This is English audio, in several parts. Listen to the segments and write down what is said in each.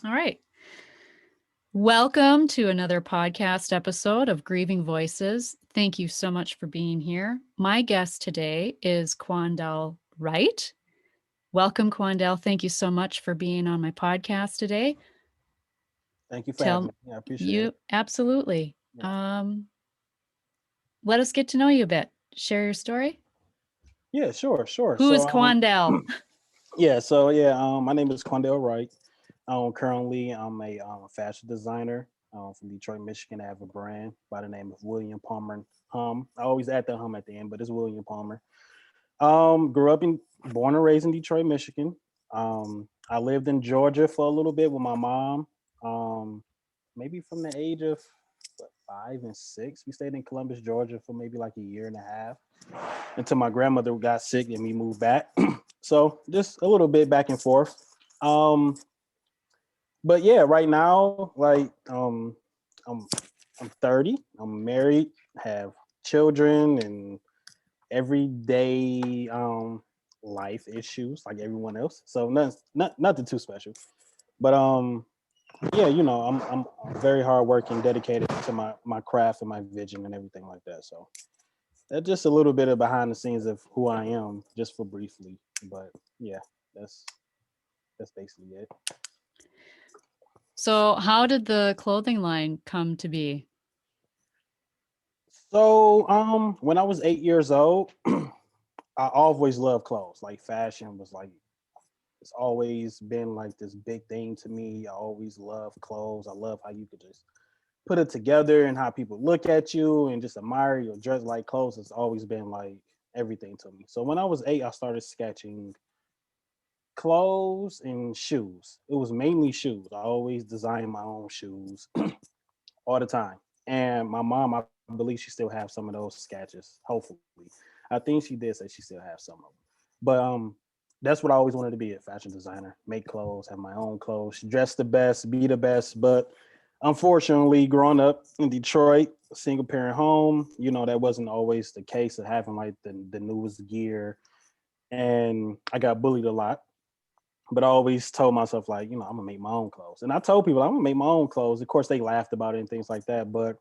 All right. Welcome to another podcast episode of Grieving Voices. Thank you so much for being here. My guest today is Quandell Wright. Welcome, Quandell. Thank you so much for being on my podcast today. Thank you for having Tell me. I appreciate you it. absolutely. Yeah. Let us get to know you a bit. Share your story. Yeah, sure. Who is Quandell? My name is Quandell Wright. Currently I'm a fashion designer from Detroit, Michigan. I have a brand by the name of William Palmer Hum. I always add the hum at the end, but it's William Palmer. Born and raised in Detroit, Michigan. I lived in Georgia for a little bit with my mom. Um, Maybe from the age of 5 and 6, we stayed in Columbus, Georgia for maybe like a year and a half until my grandmother got sick and we moved back. So just a little bit back and forth. Um, but yeah, right now, I'm I'm 30. I'm married, have children, and everyday life issues like everyone else. So nothing too special. But yeah, I'm very hardworking, dedicated to my craft and my vision and everything like that. So that's just a little bit of behind the scenes of who I am, just for briefly. But yeah, that's that's basically it. So, how did the clothing line come to be? So when I was 8 years old, I always loved clothes. Like fashion was like it's always been like this big thing to me. I always loved clothes. I love how you could just put it together and how people look at you and just admire your dress like clothes. It's always been like everything to me. So when I was 8, I started sketching clothes and shoes. It was mainly shoes. I always designed my own shoes all the time. And my mom, I believe she still has some of those sketches. Hopefully, I think she did say she still has some of them. But that's what I always wanted to be, a fashion designer, make clothes, have my own clothes, dress the best, be the best. But unfortunately, growing up in Detroit, single parent home, that wasn't always the case of having like the newest gear. And I got bullied a lot. But I always told myself, like, I'm gonna make my own clothes. And I told people I'm gonna make my own clothes. Of course, they laughed about it and things like that, but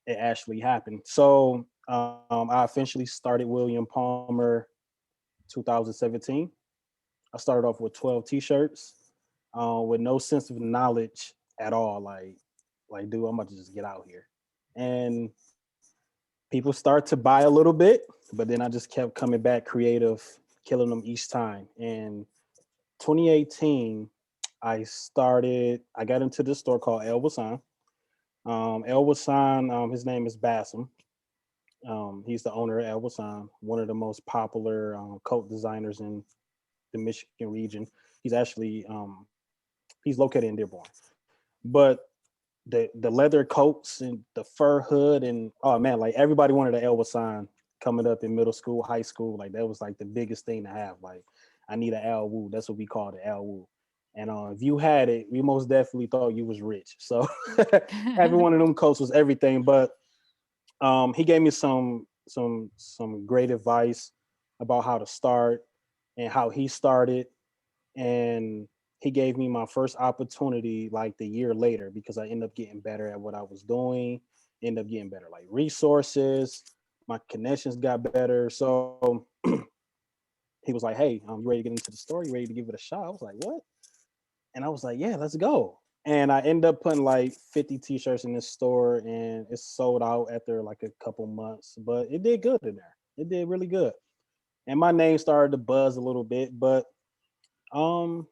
it actually happened. So I officially started William Palmer 2017. I started off with 12 t-shirts with no sense of knowledge at all. Like, dude, I'm about to just get out here. And people start to buy a little bit, but then I just kept coming back creative, killing them each time. And 2018, I got into this store called El Wasan. El Wasan, his name is Bassam. He's the owner of El Wasan, one of the most popular coat designers in the Michigan region. He's located in Dearborn. But the leather coats and the fur hood and oh man, like everybody wanted an El Wasan coming up in middle school, high school. Like that was like the biggest thing to have. Like I need an Al Wu. That's what we called it, Al Wu. And if you had it, we most definitely thought you was rich. So having one of them coats was everything. But he gave me some great advice about how to start and how he started, and he gave me my first opportunity like the year later because I ended up getting better at what I was doing, ended up getting better like resources, my connections got better. So he was like, hey, you ready to get into the store, you ready to give it a shot? I was like, what? And I was like, yeah, let's go. And I ended up putting like 50 t-shirts in this store and it sold out after like a couple months, but it did good in there. It did really good. And my name started to buzz a little bit, but um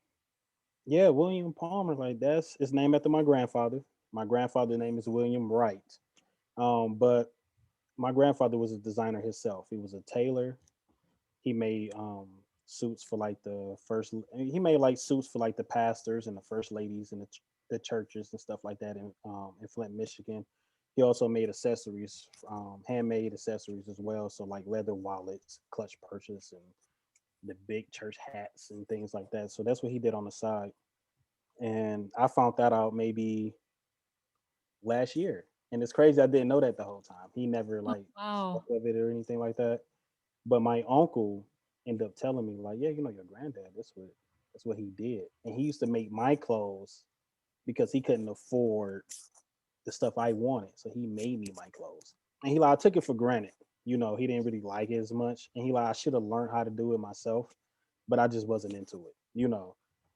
yeah, William Palmer, like that's his name after my grandfather. My grandfather's name is William Wright. But my grandfather was a designer himself. He was a tailor. He made suits for like the first. He made like suits for like the pastors and the first ladies and the churches and stuff like that in Flint, Michigan. He also made accessories, handmade accessories as well. So like leather wallets, clutch purses, and the big church hats and things like that. So that's what he did on the side. And I found that out maybe last year. And it's crazy I didn't know that the whole time. He never Oh, like wow. spoke of it or anything like that. But my uncle ended up telling me, like, yeah, your granddad, that's what he did. And he used to make my clothes because he couldn't afford the stuff I wanted. So he made me my clothes. And he like, I took it for granted. He didn't really like it as much. And he like, I should have learned how to do it myself, but I just wasn't into it.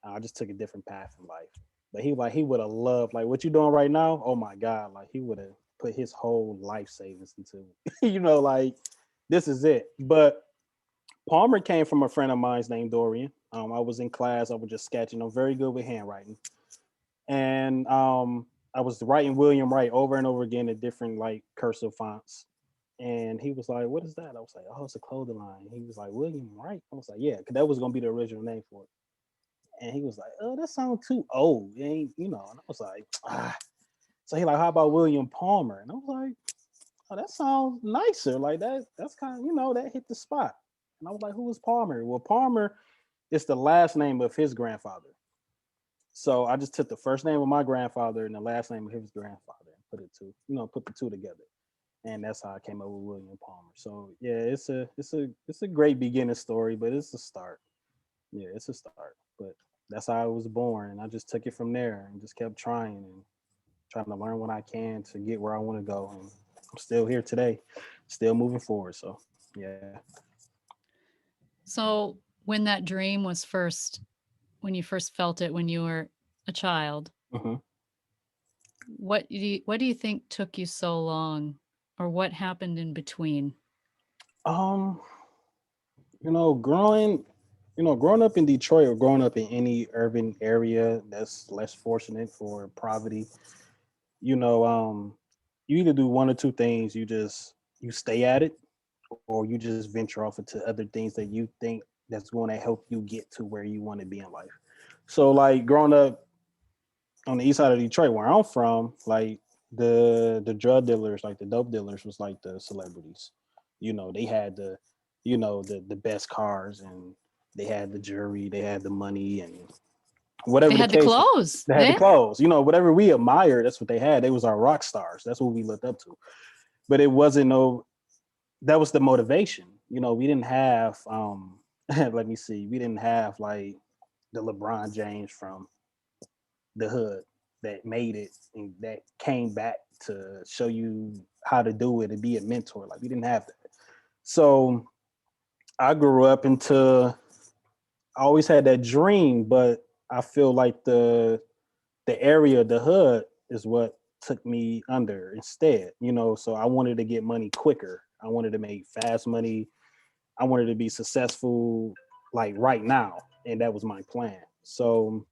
I just took a different path in life. But he would have loved like what you doing right now. Oh my God. Like he would have put his whole life savings into like this is it. But Palmer came from a friend of mine's named Dorian. I was in class, I was just sketching. I'm very good with handwriting. And I was writing William Wright over and over again in different like cursive fonts. And he was like, "What is that?" I was like, "Oh, it's a clothing line." He was like, "William Wright." I was like, "Yeah," because that was gonna be the original name for it. And he was like, "Oh, that sounds too old." It ain't. And I was like, ah. So he like, "How about William Palmer?" And I was like, "Oh, that sounds nicer. Like that. That's kind of that hit the spot." And I was like, "Who is Palmer?" Well, Palmer is the last name of his grandfather. So I just took the first name of my grandfather and the last name of his grandfather and put the two together. And that's how I came up with William Palmer. So yeah, it's a great beginning story, but it's a start. Yeah, it's a start. But that's how I was born, and I just took it from there and just kept trying and trying to learn what I can to get where I want to go. And I'm still here today, still moving forward. So yeah. So when that dream was when you first felt it when you were a child, Mhm. what do you think took you so long, or what happened in between? Um, you know, growing growing up in Detroit or growing up in any urban area that's less fortunate for poverty, you know, you either do one or two things. You stay at it, or you just venture off into other things that you think that's going to help you get to where you want to be in life. So like growing up on the east side of Detroit where I'm from, like the drug dealers, like the dope dealers was like the celebrities. They had the best cars, and they had the jewelry, they had the money, and They whatever the had the case, clothes. they had the Yeah. clothes. Whatever we admired, that's what they had. They was our rock stars. That's what we looked up to. But it wasn't no that was the motivation. We didn't have let me see, we didn't have like the LeBron James from the hood that made it and that came back to show you how to do it and be a mentor. Like we didn't have that. So I grew up into I always had that dream, but I feel like the area, the hood is what took me under instead, so I wanted to get money quicker. I wanted to make fast money. I wanted to be successful like right now. And that was my plan. So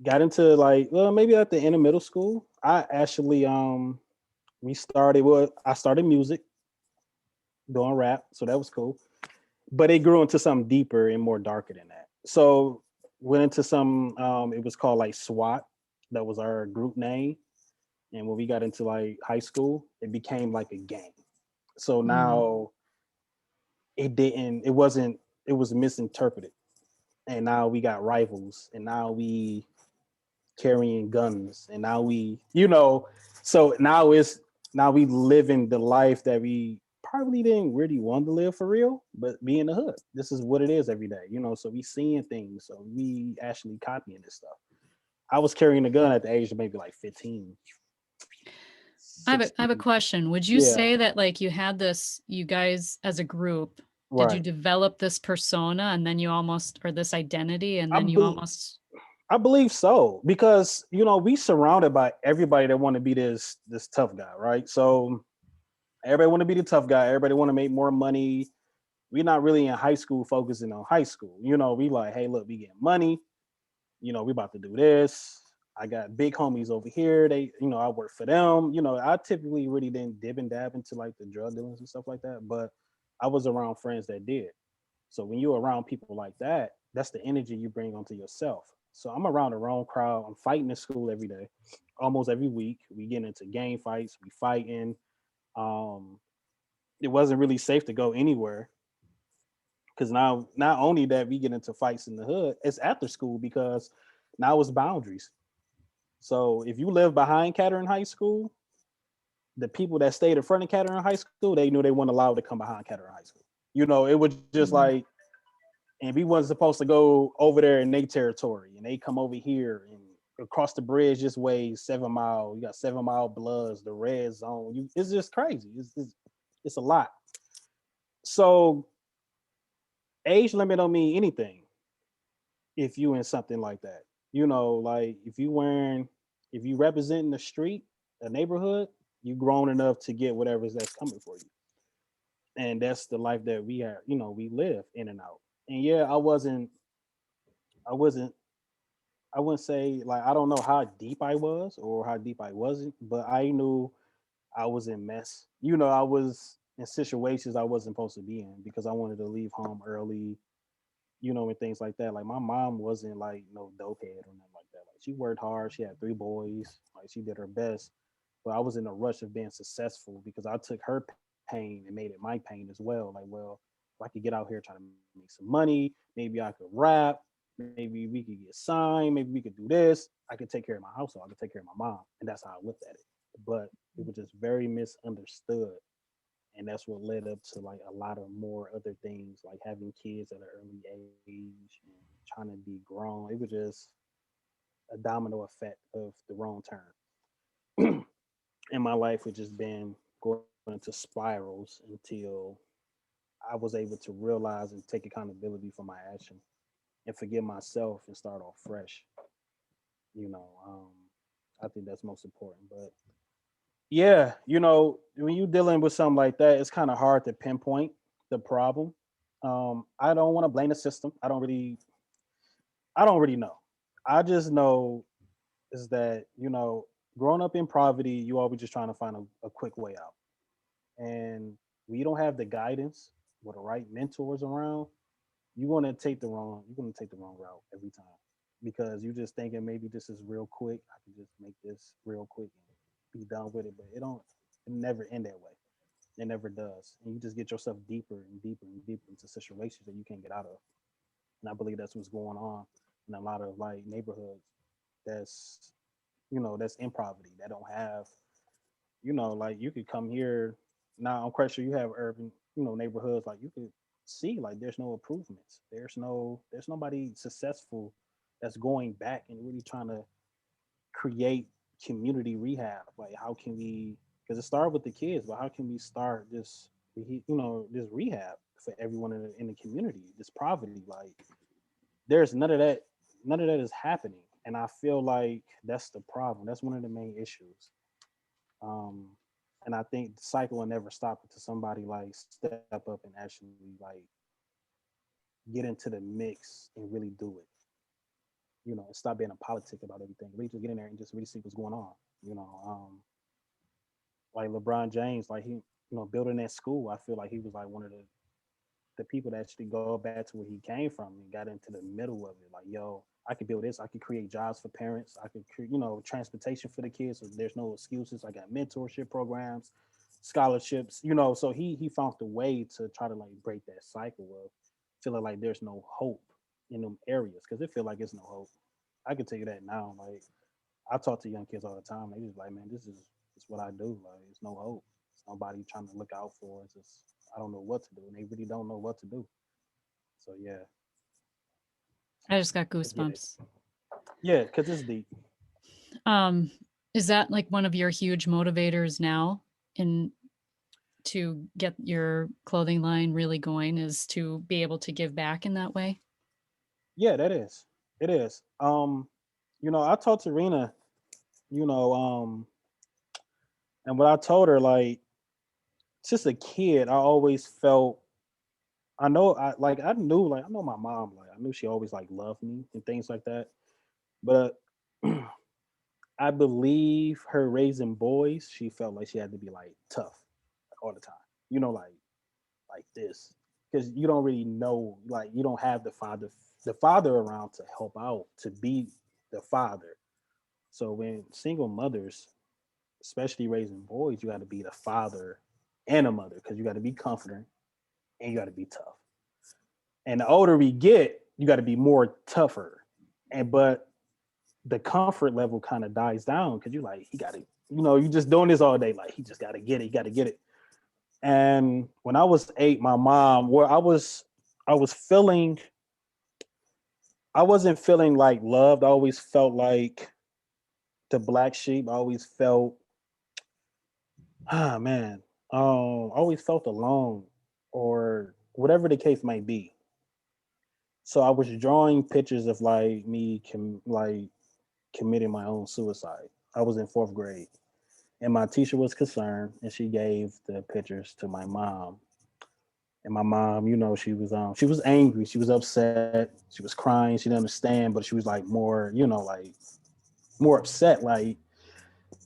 got into like, well, maybe at the end of middle school, I actually I started music, doing rap. So that was cool. But it grew into something deeper and more darker than that. So went into some it was called like SWAT. That was our group name. And when we got into like high school, it became like a gang. So Mm. now it wasn't, it was misinterpreted. And now we got rivals, and now we carrying guns, and now so now we living the life that we probably didn't really want to live for real, but be in the hood. This is what it is every day, so we seeing things, so we actually copying this stuff. I was carrying a gun at the age of maybe like 15, I have a 16. question. Would you Yeah, say that like you guys as a group, did you right. develop this persona and then you almost, or this identity, and I, then you be, almost, I believe so, because we surrounded by everybody that want to be this tough guy, right? So everybody want to be the tough guy. Everybody want to make more money. We're not really in high school focusing on high school. We like, hey, look, we getting money. We about to do this. I got big homies over here. I work for them. I typically really didn't dib and dab into like the drug dealers and stuff like that, but I was around friends that did. So when you're around people like that, that's the energy you bring onto yourself. So I'm around the wrong crowd. I'm fighting in school every day, almost every week. We get into gang fights. We fighting. Um, it wasn't really safe to go anywhere, because now not only that we get into fights in the hood, it's after school, because now it's boundaries. So if you live behind Kettering High School, the people that stayed in front of Kettering High School, they knew they weren't allowed to come behind Kettering High School. It was just mm, like, and we wasn't supposed to go over there in their territory, and they come over here, and across the bridge this way 7 mile. You got 7 mile bloods, the red zone. It's just crazy. It's a lot. So age limit don't mean anything if you in something like that. Like if you representing the street, a neighborhood, you grown enough to get whatever's that's coming for you. And that's the life that we are, we live in and out. And yeah, I wasn't, I wouldn't say like I don't know how deep I was or how deep I wasn't, but I knew I was in mess. I was in situations I wasn't supposed to be in because I wanted to leave home early, and things like that. Like my mom wasn't like no dope head or nothing like that. Like she worked hard. She had 3 boys. Like she did her best. But I was in a rush of being successful because I took her pain and made it my pain as well. Like, well, if I could get out here trying to make some money, maybe I could rap, maybe we could get signed, maybe we could do this. I could take care of my household. I could take care of my mom. And that's how I looked at it. But it was just very misunderstood. And that's what led up to like a lot of more other things, like having kids at an early age and trying to be grown. It was just a domino effect of the wrong turn. And my life had just been going into spirals until I was able to realize and take accountability for my action and forgive myself and start off fresh. You know, um, I think that's most important. But yeah, when you're dealing with something like that, it's kind of hard to pinpoint the problem. I don't want to blame the system. I don't really know. I just know is that growing up in poverty, you always just trying to find a quick way out. And when you don't have the guidance or the right mentors around, you're gonna take the wrong route every time. Because you just thinking maybe this is real quick. I can just make this real quick and be done with it. But it never end that way. It never does. And you just get yourself deeper and deeper and deeper into situations that you can't get out of. And I believe that's what's going on in a lot of like neighborhoods that's that's in poverty that don't have like you could come here now. I'm quite sure you have urban neighborhoods like you could see like there's no improvements. There's nobody successful that's going back and really trying to create community rehab. Like how can we, because it started with the kids, but how can we start this rehab for everyone in the community, this poverty? Like there's none of that is happening. And I feel like that's the problem. That's one of the main issues. Um, and I think the cycle will never stop until somebody like step up and actually like get into the mix and really do it. And stop being a politic about everything. Really just get in there and just really see what's going on. You know, um, like LeBron James, like he, building that school. I feel like he was like one of the people that actually go back to where he came from and got into the middle of it. Like, yo, I could build this. I could create jobs for parents. I could, transportation for the kids. So there's no excuses. I got mentorship programs, scholarships. So he found the way to try to like break that cycle of feeling like there's no hope in them areas because it feel like it's no hope. I can tell you that now. Like I talk to young kids all the time. They just like, man, this is what I do. Like it's no hope. It's nobody trying to look out for us. It's I don't know what to do, and they really don't know what to do. So yeah, I just got I get it. goosebumps. Yeah, because it's deep. Um, is that like one of your huge motivators now in to get your clothing line really going is to be able to give back in that way? Yeah, that is. It is. I talked to Rena, you know, and what I told her, like, since a kid, I always felt. I knew, like, I know my mom, like, I knew she always like loved me and things like that. But I believe her raising boys, she felt like she had to be like tough all the time. Like this, because you don't really know, like you don't have the father around to help out to be the father. So when single mothers, especially raising boys, you got to be the father and a mother because you got to be comforting and you got to be tough. And the older we get, you got to be more tougher. And but the comfort level kind of dies down because you like he got to, you just doing this all day. Like he just got to get it. He got to get it. And when I was 8, my mom, where I was feeling, I wasn't feeling like loved. I always felt like the black sheep. I always felt, ah man, always felt alone, or whatever the case might be. So I was drawing pictures of like me like committing my own suicide. I was in fourth grade, and my teacher was concerned, and she gave the pictures to my mom. And my mom, she was angry, she was upset, she was crying, she didn't understand, but she was like more, like more upset, like.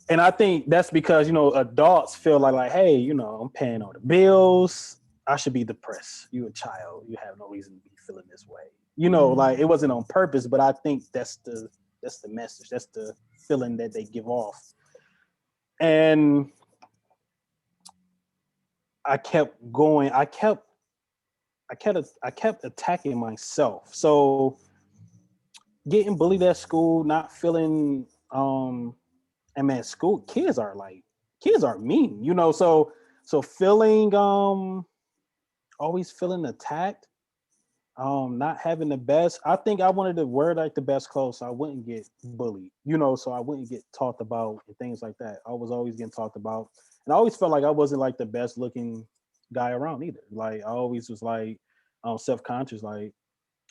And I think that's because adults feel like, hey, I'm paying all the bills. I should be depressed. You a child. You have no reason to be feeling this way. Like it wasn't on purpose, but I think that's the message. That's the feeling that they give off. And I kept going. I kept attacking myself. So getting bullied at school, not feeling and man, school kids are mean, so feeling always feeling attacked, not having the best. I think I wanted to wear like the best clothes so I wouldn't get bullied, so I wouldn't get talked about and things like that. I was always getting talked about. And I always felt like I wasn't like the best looking guy around either. Like I always was like self-conscious, like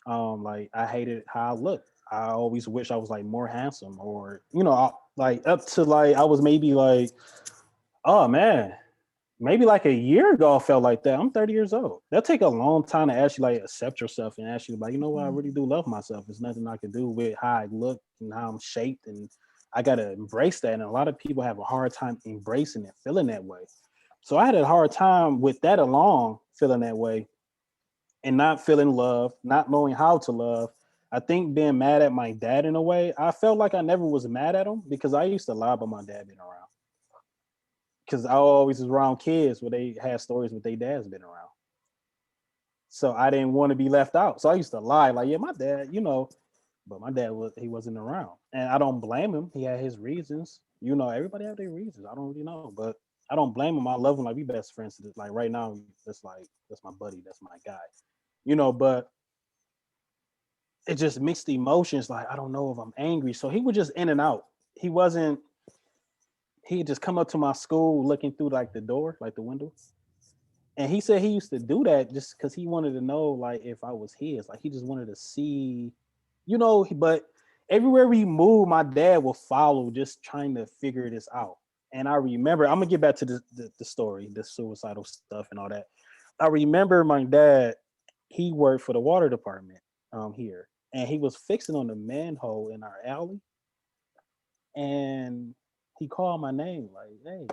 I hated how I looked. I always wish I was like more handsome, or like up to like I was maybe like, oh man, maybe like a year ago I felt like that. I'm 30 years old. That'll take a long time to actually like accept yourself and actually like, what, I really do love myself. There's nothing I can do with how I look and how I'm shaped, and I gotta embrace that. And a lot of people have a hard time embracing it, feeling that way. So I had a hard time with that along, feeling that way, and not feeling love, not knowing how to love. I think being mad at my dad in a way, I felt like I never was mad at him because I used to lie about my dad being around. Because I always was around kids where they had stories with their dads been around. So I didn't want to be left out. So I used to lie, like, yeah, my dad, but my dad he wasn't around. And I don't blame him. He had his reasons. Everybody have their reasons. I don't really know. But I don't blame him. I love him, like we best friends. Like right now, that's my buddy, that's my guy. But it just mixed emotions. Like I don't know if I'm angry. So he was just in and out. He wasn't. He'd just come up to my school looking through like the door, like the window, and he said he used to do that just because he wanted to know like if I was his. Like he just wanted to see, But everywhere we moved, my dad would follow, just trying to figure this out. And I remember, I'm gonna get back to the story, the suicidal stuff and all that. I remember my dad. He worked for the water department here, and he was fixing on the manhole in our alley, and he called my name like, "Hey,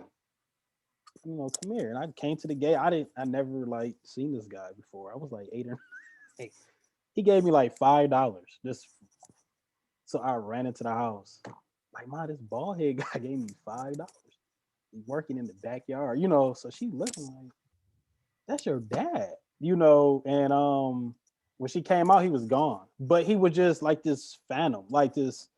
come here." And I came to the gate. I never like seen this guy before. I was like 8 or 9. He gave me like $5. Just so I ran into the house. Like, ma, this bald head guy gave me $5. Working in the backyard, So she looking like, that's your dad, And when she came out, he was gone. But he was just like this phantom, like this.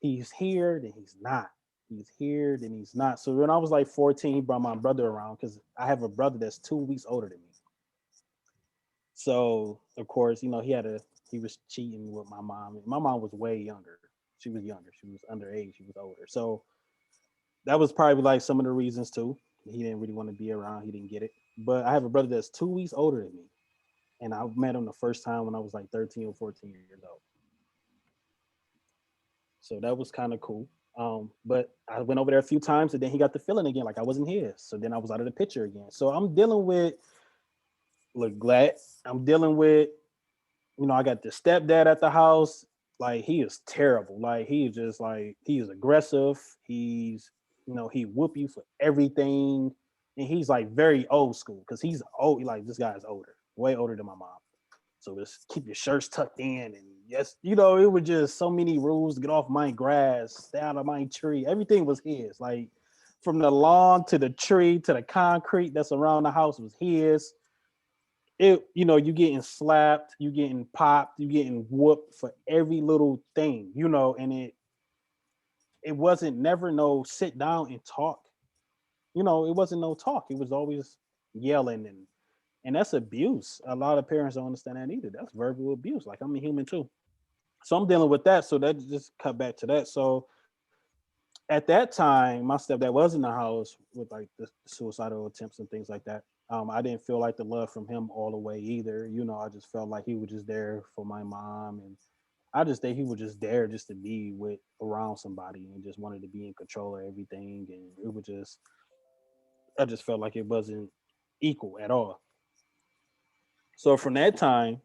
He's here, then he's not. He's here, then he's not. So when I was like 14, he brought my brother around because I have a brother that's 2 weeks older than me. So of course, he was cheating with my mom. My mom was way younger. She was younger. She was underage. She was older. So that was probably like some of the reasons too. He didn't really want to be around. He didn't get it. But I have a brother that's 2 weeks older than me, and I met him the first time when I was like 13 or 14 years old. So that was kind of cool. But I went over there a few times, and then he got the feeling again, like I wasn't his. So then I was out of the picture again. So I'm dealing with neglect. I'm dealing with, I got the stepdad at the house. Like he is terrible. Like he is just like he is aggressive. He whoop you for everything, and he's like very old school because he's old. Like this guy is older, way older than my mom. So just keep your shirts tucked in, and yes, it was just so many rules. Get off my grass, stay out of my tree. Everything was his. Like from the lawn to the tree to the concrete that's around the house was his. You getting slapped, you getting popped, you getting whooped for every little thing, and it wasn't never no sit down and talk. It wasn't no talk. It was always yelling, and that's abuse. A lot of parents don't understand that either. That's verbal abuse. Like I'm a human too. So I'm dealing with that. So that just cut back to that. So At that time, my stepdad was in the house with like the suicidal attempts and things like that. I didn't feel like the love from him all the way either. I just felt like he was just there for my mom, and I just think he was just there just to be with around somebody and just wanted to be in control of everything. And it was just, I just felt like it wasn't equal at all. So from that time,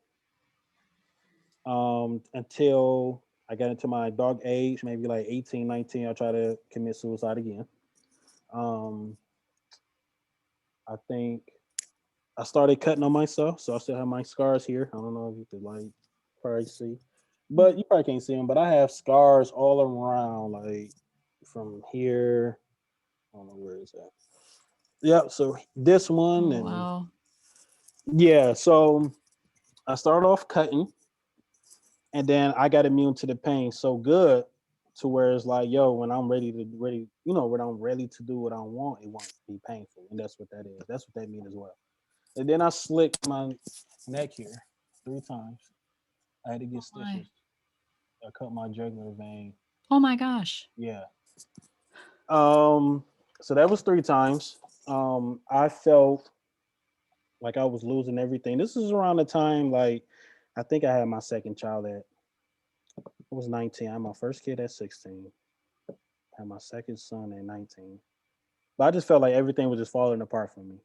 until I got into my dog age, maybe like 18, 19, I tried to commit suicide again. Um, I think I started cutting on myself, so I still have my scars here. I don't know if you could like probably see, but you probably can't see them. But I have scars all around, like from here. I don't know where it's at. Yeah, so this one Oh, and wow. yeah, so I started off cutting, and then I got immune to the pain so good to where it's like, yo, when I'm when I'm ready to do what I want, it won't be painful, and that's what that is. That's what that means as well. And then I slicked my neck here 3 times. I had to get Oh, my. stitches. I cut my jugular vein. Oh, my gosh. Yeah. Um. So that was 3 times. I felt like I was losing everything. This is around the time like I think I had my second child at I was 19. I had my first kid at 16. I had my second son at 19. But I just felt like everything was just falling apart for me.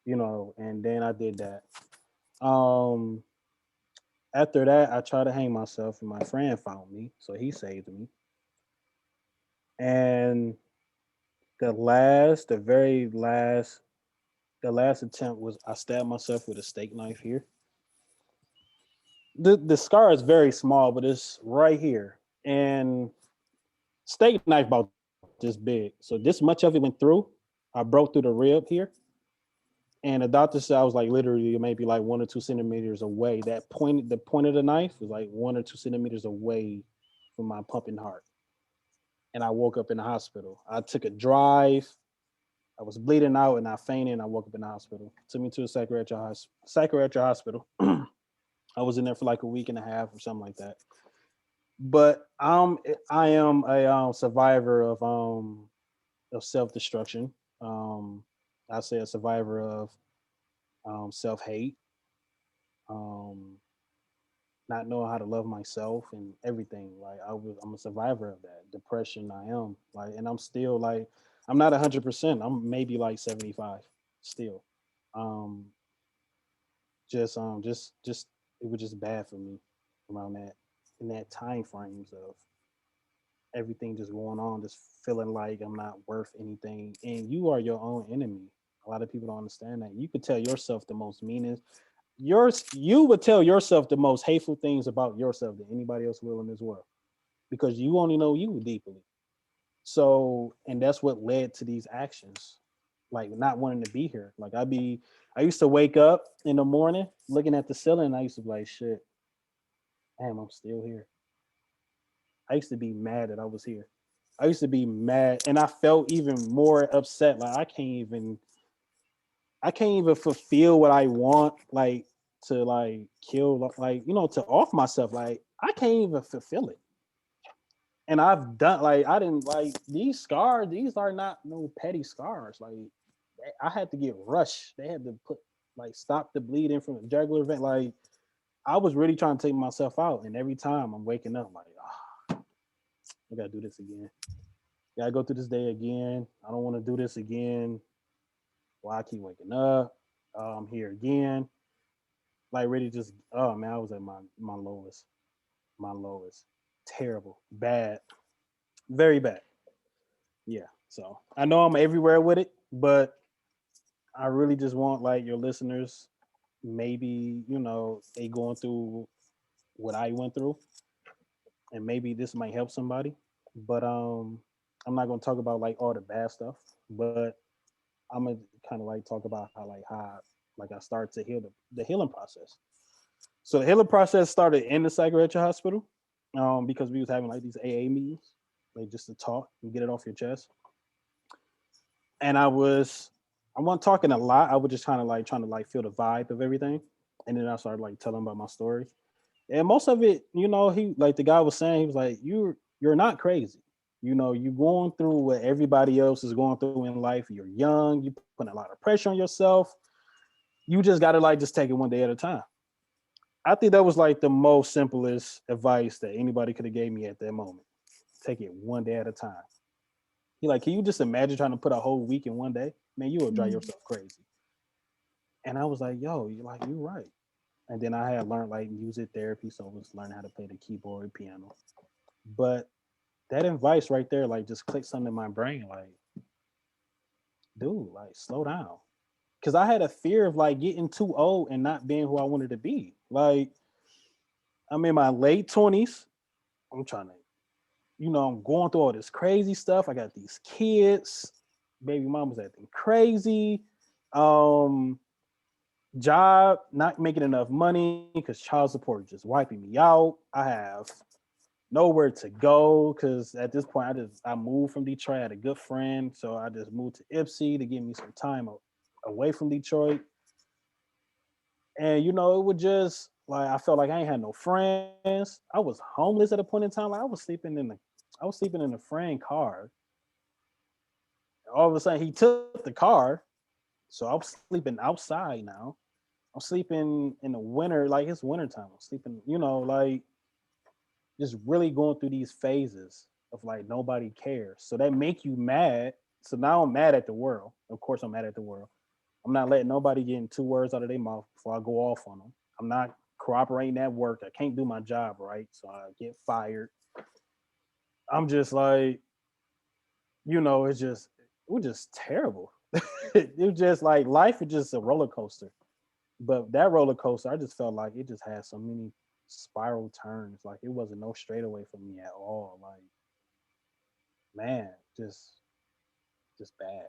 And then I did that. Um. After that, I tried to hang myself, and my friend found me, so he saved me. And the very last, the last attempt was I stabbed myself with a steak knife here. The scar is very small, but it's right here. And steak knife about this big. So this much of it went through. I broke through the rib here. And the doctor said I was like literally maybe like 1 or 2 centimeters away. The point of the knife was like 1 or 2 centimeters away from my pumping heart. And I woke up in the hospital. I took a drive. I was bleeding out and I fainted. And I woke up in the hospital. Took me to a psychiatric hospital. I was in there for like a week and a half or something like that. But I am a survivor of self destruction. Um, I say a survivor of self hate, um, not knowing how to love myself and everything. Like I'm a survivor of that depression. I am like, and I'm still like, I'm not 100%. I'm maybe like 75 still. Um, just it was just bad for me around that in that time frames of everything just going on, just feeling like I'm not worth anything. And you are your own enemy. A lot of people don't understand that. You could tell yourself the most meanest. You would tell yourself the most hateful things about yourself than anybody else will in this world because you only know you deeply. So, and that's what led to these actions, like not wanting to be here. I used to wake up in the morning looking at the ceiling. And I used to be like, shit, damn, I'm still here. I used to be mad that I was here. I used to be mad, and I felt even more upset. Like I can't even fulfill what I want, like to like kill, like to off myself. Like I can't even fulfill it. And I've done like I didn't like these scars. These are not no petty scars. Like I had to get rushed. They had to put like stop the bleeding from the jugular vein. Like I was really trying to take myself out, and every time I'm waking up, like I gotta do this again. Yeah, I go through this day again. I don't want to do this again. Why I keep waking up? I'm here again. Like ready to just oh man, I was at my lowest. My lowest. Terrible. Bad. Very bad. Yeah. So I know I'm everywhere with it, but I really just want like your listeners, maybe, they going through what I went through and maybe this might help somebody. But I'm not gonna talk about like all the bad stuff, but I'm gonna kind of like talk about how I started to heal the healing process. So the healing process started in the psychiatric hospital, because we was having like these AA meetings, like just to talk and get it off your chest. And I wasn't talking a lot. I was just kind of like trying to like feel the vibe of everything, and then I started like telling about my story. And most of it, he like the guy was saying, he was like, you're not crazy. You going through what everybody else is going through in life. You're young, you putting a lot of pressure on yourself. You just gotta like just take it one day at a time. I think that was like the most simplest advice that anybody could have gave me at that moment. Take it one day at a time. He like, can you just imagine trying to put a whole week in one day? Man, you will drive Mm. yourself crazy. And I was like, yo, you're right. And then I had learned like music therapy, so I was learning how to play the keyboard, piano. But that advice right there, like just clicked something in my brain, like, dude, like slow down. Cause I had a fear of like getting too old and not being who I wanted to be. Like I'm in my late 20s. I'm trying to, I'm going through all this crazy stuff. I got these kids, baby mama's acting crazy. Um, job not making enough money because child support is just wiping me out. I have nowhere to go because at this point I moved from Detroit. I had a good friend, so I just moved to Ipsy to give me some time away from Detroit. And it would just like I felt like I ain't had no friends. I was homeless at a point in time. Like I was sleeping in a friend car. All of a sudden he took the car, so I was sleeping outside now. I'm sleeping in the winter, like it's wintertime. I'm sleeping, like just really going through these phases of like nobody cares. So that make you mad. So now I'm mad at the world. Of course I'm mad at the world. I'm not letting nobody get in two words out of their mouth before I go off on them. I'm not cooperating at work. I can't do my job right, so I get fired. I'm just like, it was just terrible. It was just like life is just a roller coaster. But that roller coaster, I just felt like it just had so many spiral turns. Like it wasn't no straightaway for me at all. Like, man, just bad.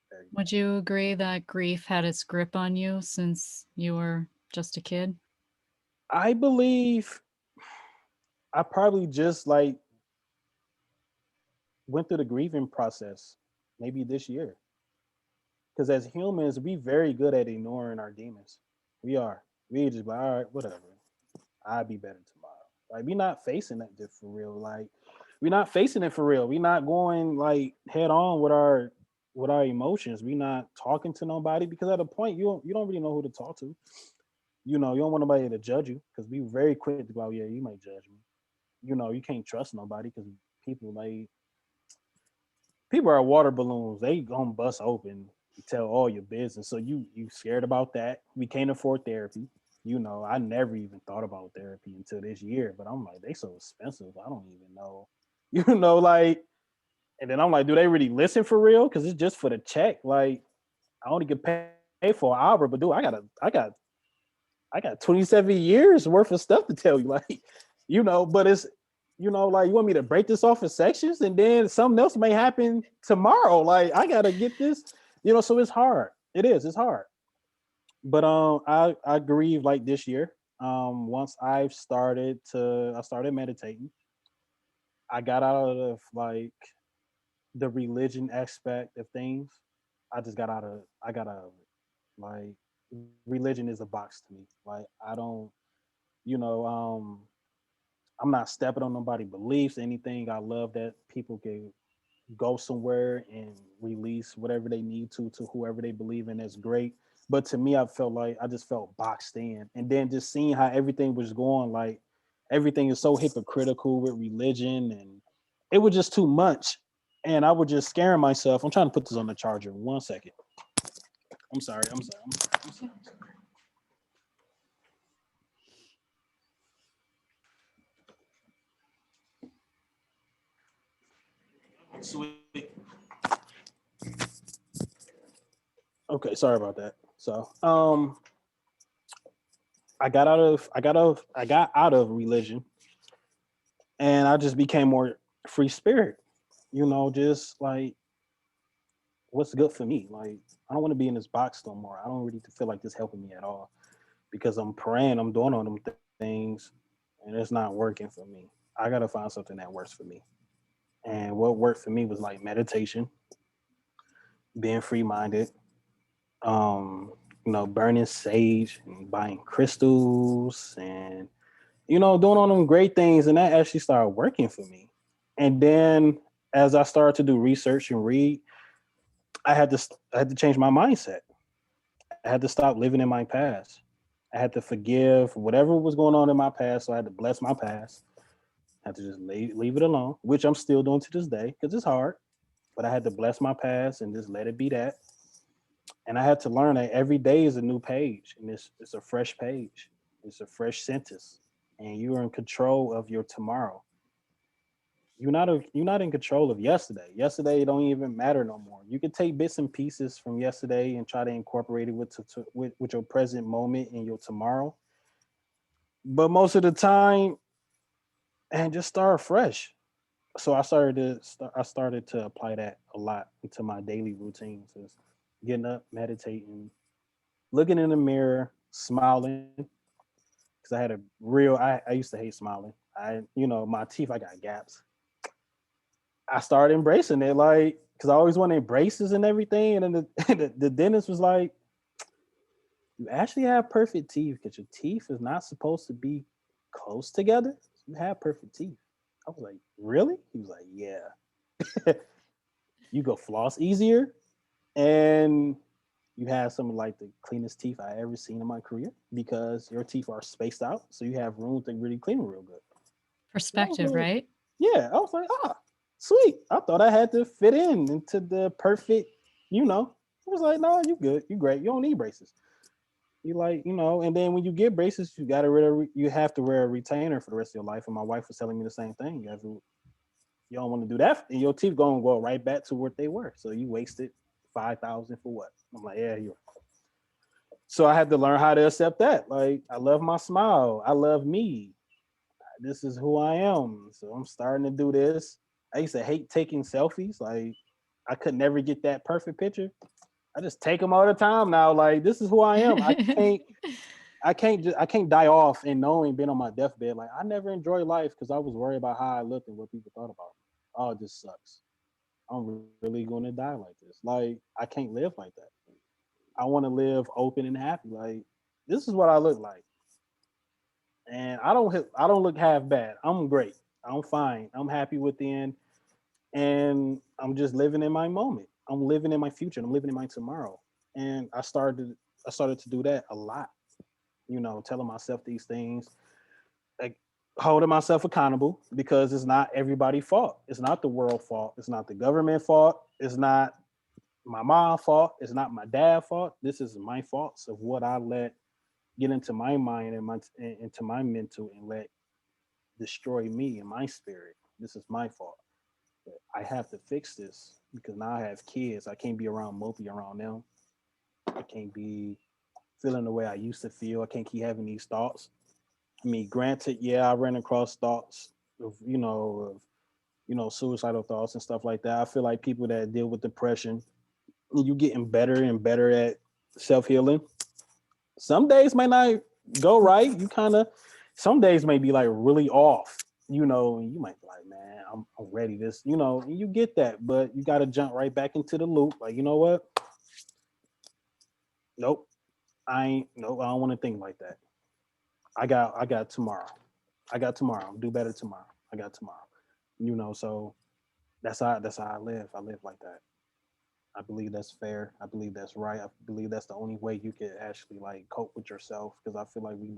Very bad. Would you agree that grief had its grip on you since you were just a kid? I believe I probably just like went through the grieving process maybe this year. Because as humans, we very good at ignoring our demons. We are. We just like, all right, whatever. I'll be better tomorrow. Like we not facing that just for real. Like we not facing it for real. We not going like head on with our emotions. We not talking to nobody because at a point you don't really know who to talk to. You don't want nobody to judge you because we very quick to go, oh, yeah, you might judge me. You can't trust nobody because people like people are water balloons. They gonna bust open, tell all your business. So you scared about that. We can't afford therapy. I never even thought about therapy until this year. But I'm like, they so expensive. I don't even know. Like, and then I'm like, do they really listen for real? Because it's just for the check. Like, I only get paid for an hour, but dude, I got 27 years worth of stuff to tell you. Like, but it's like you want me to break this off in sections and then something else may happen tomorrow. Like I gotta get this, so it's hard. It is, it's hard. But I grieve like this year. Once I started meditating. I got out of like the religion aspect of things. I got out of it. Like religion is a box to me. Like I don't, you know, um I'm not stepping on nobody's beliefs, anything. I love that people can go somewhere and release whatever they need to whoever they believe in. That's great. But to me, I just felt boxed in. And then just seeing how everything was going, like everything is so hypocritical with religion and it was just too much. And I was just scaring myself. I'm trying to put this on the charger. 1 second. I'm sorry. I'm sorry. I'm sorry. Sweet. Okay, sorry about that. So, I got out of religion and I just became more free spirit. Just like what's good for me. Like I don't want to be in this box no more. I don't really feel like this helping me at all because I'm praying, I'm doing all them things, and it's not working for me. I gotta find something that works for me. And what worked for me was like meditation, being free minded, um, burning sage and buying crystals and doing all them great things, and that actually started working for me. And then as I started to do research and read, I had to change my mindset. I had to stop living in my past. I had to forgive whatever was going on in my past. So I had to bless my past. I had to just leave it alone, which I'm still doing to this day because it's hard. But I had to bless my past and just let it be that. And I had to learn that every day is a new page, and it's a fresh page. It's a fresh sentence, and you are in control of your tomorrow. You're not in control of yesterday. Yesterday don't even matter no more. You can take bits and pieces from yesterday and try to incorporate it with your present moment and your tomorrow. But most of the time, and just start fresh. So I started to apply that a lot into my daily routines. Is getting up, meditating, looking in the mirror, smiling. Because I used to hate smiling. My teeth, I got gaps. I started embracing it, like, because I always wanted braces and everything. And then the dentist was like, you actually have perfect teeth because your teeth is not supposed to be close together. You have perfect teeth. I was like, really? He was like, yeah. You go floss easier, and you have some of like the cleanest teeth I ever seen in my career because your teeth are spaced out, so you have room to really clean them real good. And I was Perspective, like, right? yeah, I was like, sweet. I thought I had to fit in into the perfect, I was like, no, you good, you great, you don't need braces. You like, and then when you get braces, you have to wear a retainer for the rest of your life. And my wife was telling me the same thing. You don't want to do that, and your teeth gonna go right back to what they were. So you wasted 5,000 for what? I'm like, yeah, you're. So I had to learn how to accept that. Like, I love my smile. I love me. This is who I am. So I'm starting to do this. I used to hate taking selfies. Like, I could never get that perfect picture. I just take them all the time now. Like, this is who I am. I can't die off and knowing being on my deathbed. Like, I never enjoyed life because I was worried about how I looked and what people thought about me. Oh, it just sucks. I'm really going to die like this. Like, I can't live like that. I want to live open and happy. Like, this is what I look like, and I don't look half bad. I'm great. I'm fine. I'm happy within, and I'm just living in my moment. I'm living in my future. And I'm living in my tomorrow. And I started to do that a lot. Telling myself these things, like holding myself accountable because it's not everybody's fault. It's not the world fault. It's not the government fault. It's not my mom fault. It's not my dad fault. This is my faults of what I let get into my mind and into my mental and let destroy me and my spirit. This is my fault. But I have to fix this because now I have kids. I can't be around mopey around them. I can't be feeling the way I used to feel. I can't keep having these thoughts. I mean, granted, yeah, I ran across thoughts of suicidal thoughts and stuff like that. I feel like people that deal with depression, you getting better and better at self healing. Some days might not go right. Some days may be like really off, and you might be like, man, I'm ready. And you get that, but you got to jump right back into the loop. Like, you know what? Nope. Nope. I don't want to think like that. I got tomorrow. I got tomorrow. I'll do better tomorrow. I got tomorrow. So that's how I live. I live like that. I believe that's fair. I believe that's right. I believe that's the only way you can actually like cope with yourself because I feel like we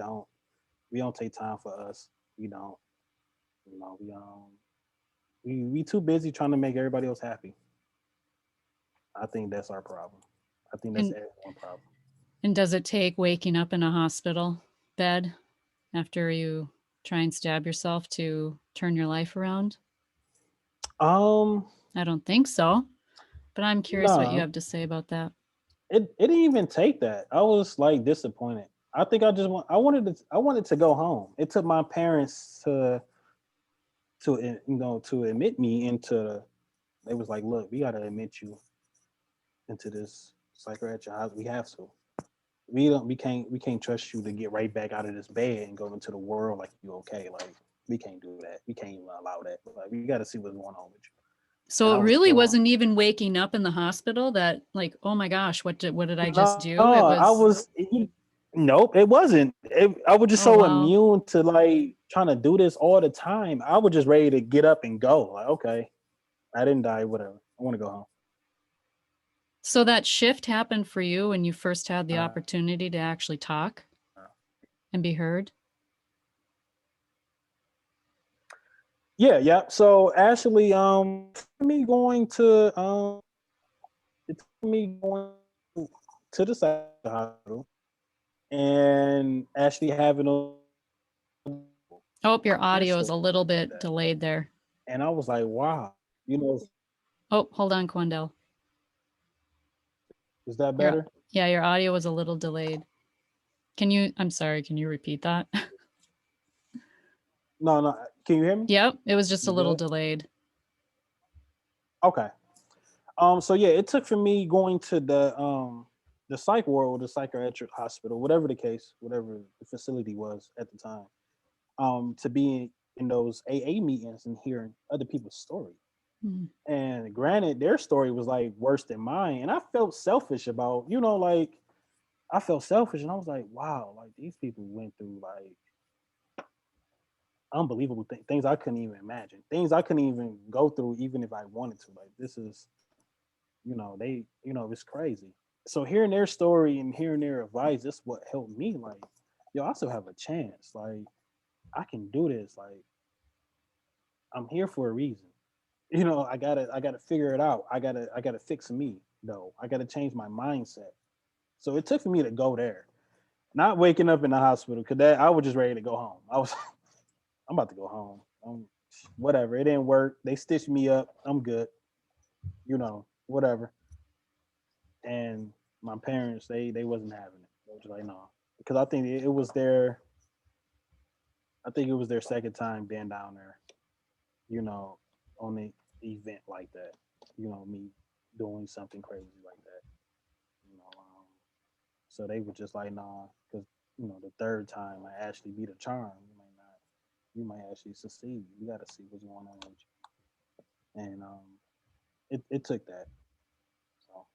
don't take time for us. We don't. We too busy trying to make everybody else happy. I think that's our problem. I think that's And everyone's problem. and does it take waking up in a hospital bed after you try and stab yourself to turn your life around? Um, I don't think so, but I'm curious what you nah, have to say about that. it didn't even take that. I was like disappointed. I think I wanted to go home. It took my parents to admit me into. They was like, look, we gotta admit you into this psychiatric house. We have to. We can't trust you to get right back out of this bed and go into the world like you okay. Like we can't do that. We can't even allow that. Like we got to see what's going on with you. And I So it was really going. wasn't even waking up in the hospital that like, oh my gosh, what did I just No, do? It I was was. Nope, it wasn't. I was just Oh, so wow. immune to like trying to do this all the time. I was just ready to get up and go. Like, okay, I didn't die, whatever. I want to go home. So that shift happened for you when you first had the Uh, opportunity to actually talk uh, and be heard? yeah, yeah. So actually, me going to it's me going to the side of the hospital and actually having a Oh, your their audio is a story little like bit that. delayed there. And I was like, wow, you know, Oh, hold on, Quandell. is that Your better? Yeah, your audio was a little delayed. I'm sorry, can you repeat that? No, no. Can you hear me? Yep, it was just a You little good? delayed. Okay. So yeah, it took for me going to the psych ward or the psychiatric hospital, whatever the case, whatever the facility was at the time, to be in those AA meetings and hearing other people's story. Mm. And granted, their story was like worse than mine, and I felt selfish about, like I felt selfish, and I was like, wow, like these people went through like unbelievable things I couldn't even imagine, things I couldn't even go through, even if I wanted to. Like this is, they, it's crazy. So hearing their story and hearing their advice, that's what helped me. Like, yo, I still have a chance. Like, I can do this. Like, I'm here for a reason. I gotta figure it out. I gotta fix me though. I gotta change my mindset. So it took for me to go there, not waking up in the hospital because that I was just ready to go home. I'm about to go home. Whatever. It didn't work. They stitched me up. I'm good. Whatever. And my parents, they wasn't having it. They were just like, no, because I think it was their second time being down there, you know, on the event like that. Me doing something crazy like that. You know, so they were just like, nah, because the third time I actually beat a charm, you might actually succeed. You got to see what's going on with you. And it took that. So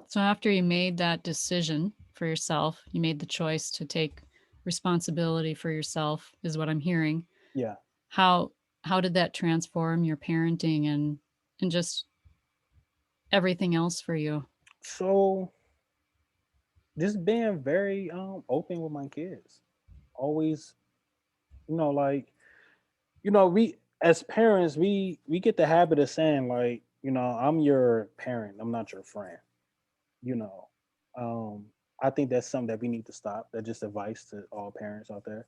So after you made that decision for yourself, you made the choice to take responsibility for yourself, is what I'm hearing. yeah. How how did that transform your parenting and just everything else for you? So just being very open with my kids. Always, like we as parents we get the habit of saying like, I'm your parent, I'm not your friend. You know, um, I think that's something that we need to stop. That's just advice to all parents out there.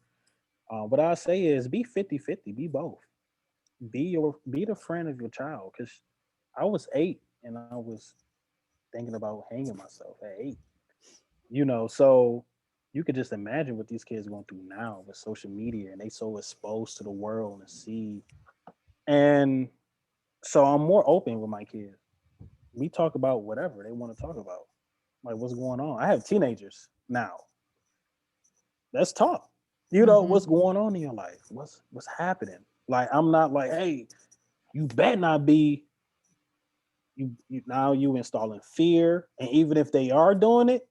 What I say is be 50-50, be both. Be the friend of your child. Because I was 8 and I was thinking about hanging myself at 8. So you could just imagine what these kids going through now with social media, and they so exposed to the world and see. And so I'm more open with my kids. We talk about whatever they want to talk about, like what's going on. I have teenagers now. Let's talk. Mhm. What's going on in your life? What's happening? Like I'm not like, hey, you better not be you now you installing fear. And even if they are doing it,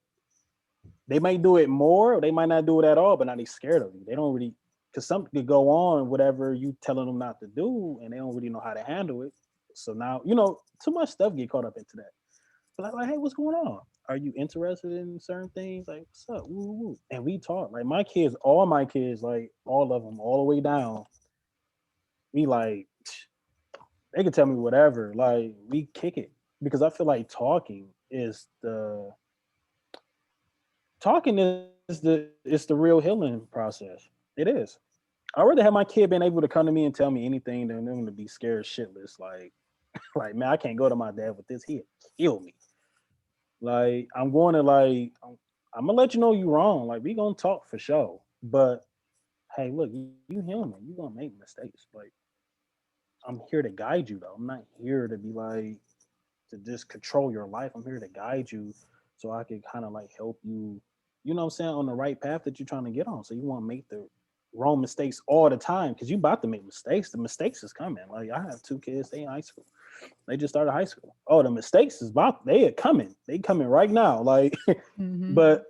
they might do it more, or they might not do it at all, but now they scared of you. They don't really, because something could go on, whatever you telling them not to do, and they don't really know how to handle it. So now, too much stuff get caught up into that. But like, hey, what's going on? Are you interested in certain things? Like, what's up? Woo, woo. And we talk. Like my kids, all my kids, like all of them, all the way down. We like, they can tell me whatever. Like we kick it because I feel like talking is the real healing process. It is. I'd rather have my kid being able to come to me and tell me anything than them to be scared shitless. Like, like man, I can't go to my dad with this. He'll kill me. Like, I'm going to like, I'm gonna let you know you wrong. Like, we gonna talk for sure. But hey, look, you human. You gonna make mistakes. Like, I'm here to guide you though. I'm not here to be like to just control your life. I'm here to guide you so I can kind of like help you, what I'm saying, on the right path that you're trying to get on. So you want to make the wrong mistakes all the time because you about to make mistakes. The mistakes is coming. Like I have 2 kids, they in high school. They just started high school. Oh, the mistakes is about they are coming. They coming right now. Like, Mhm. but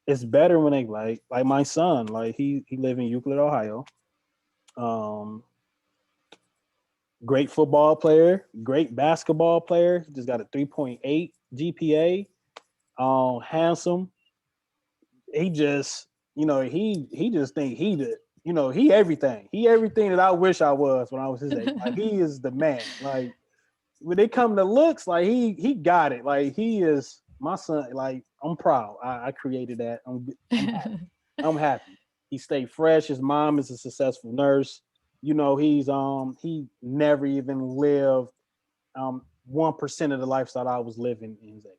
it's better when they like my son, like he live in Euclid, Ohio. Um, Great football player, great basketball player. He just got a 3.8 GPA. Handsome. He just, he just think he did, he everything. He everything that I wish I was when I was his age. Like he is the man. Like when they come to looks, like he got it. Like he is my son. Like I'm proud. I created that. I'm happy. I'm happy. He stayed fresh. His mom is a successful nurse. He never even lived 1% of the lifestyle I was living in his age.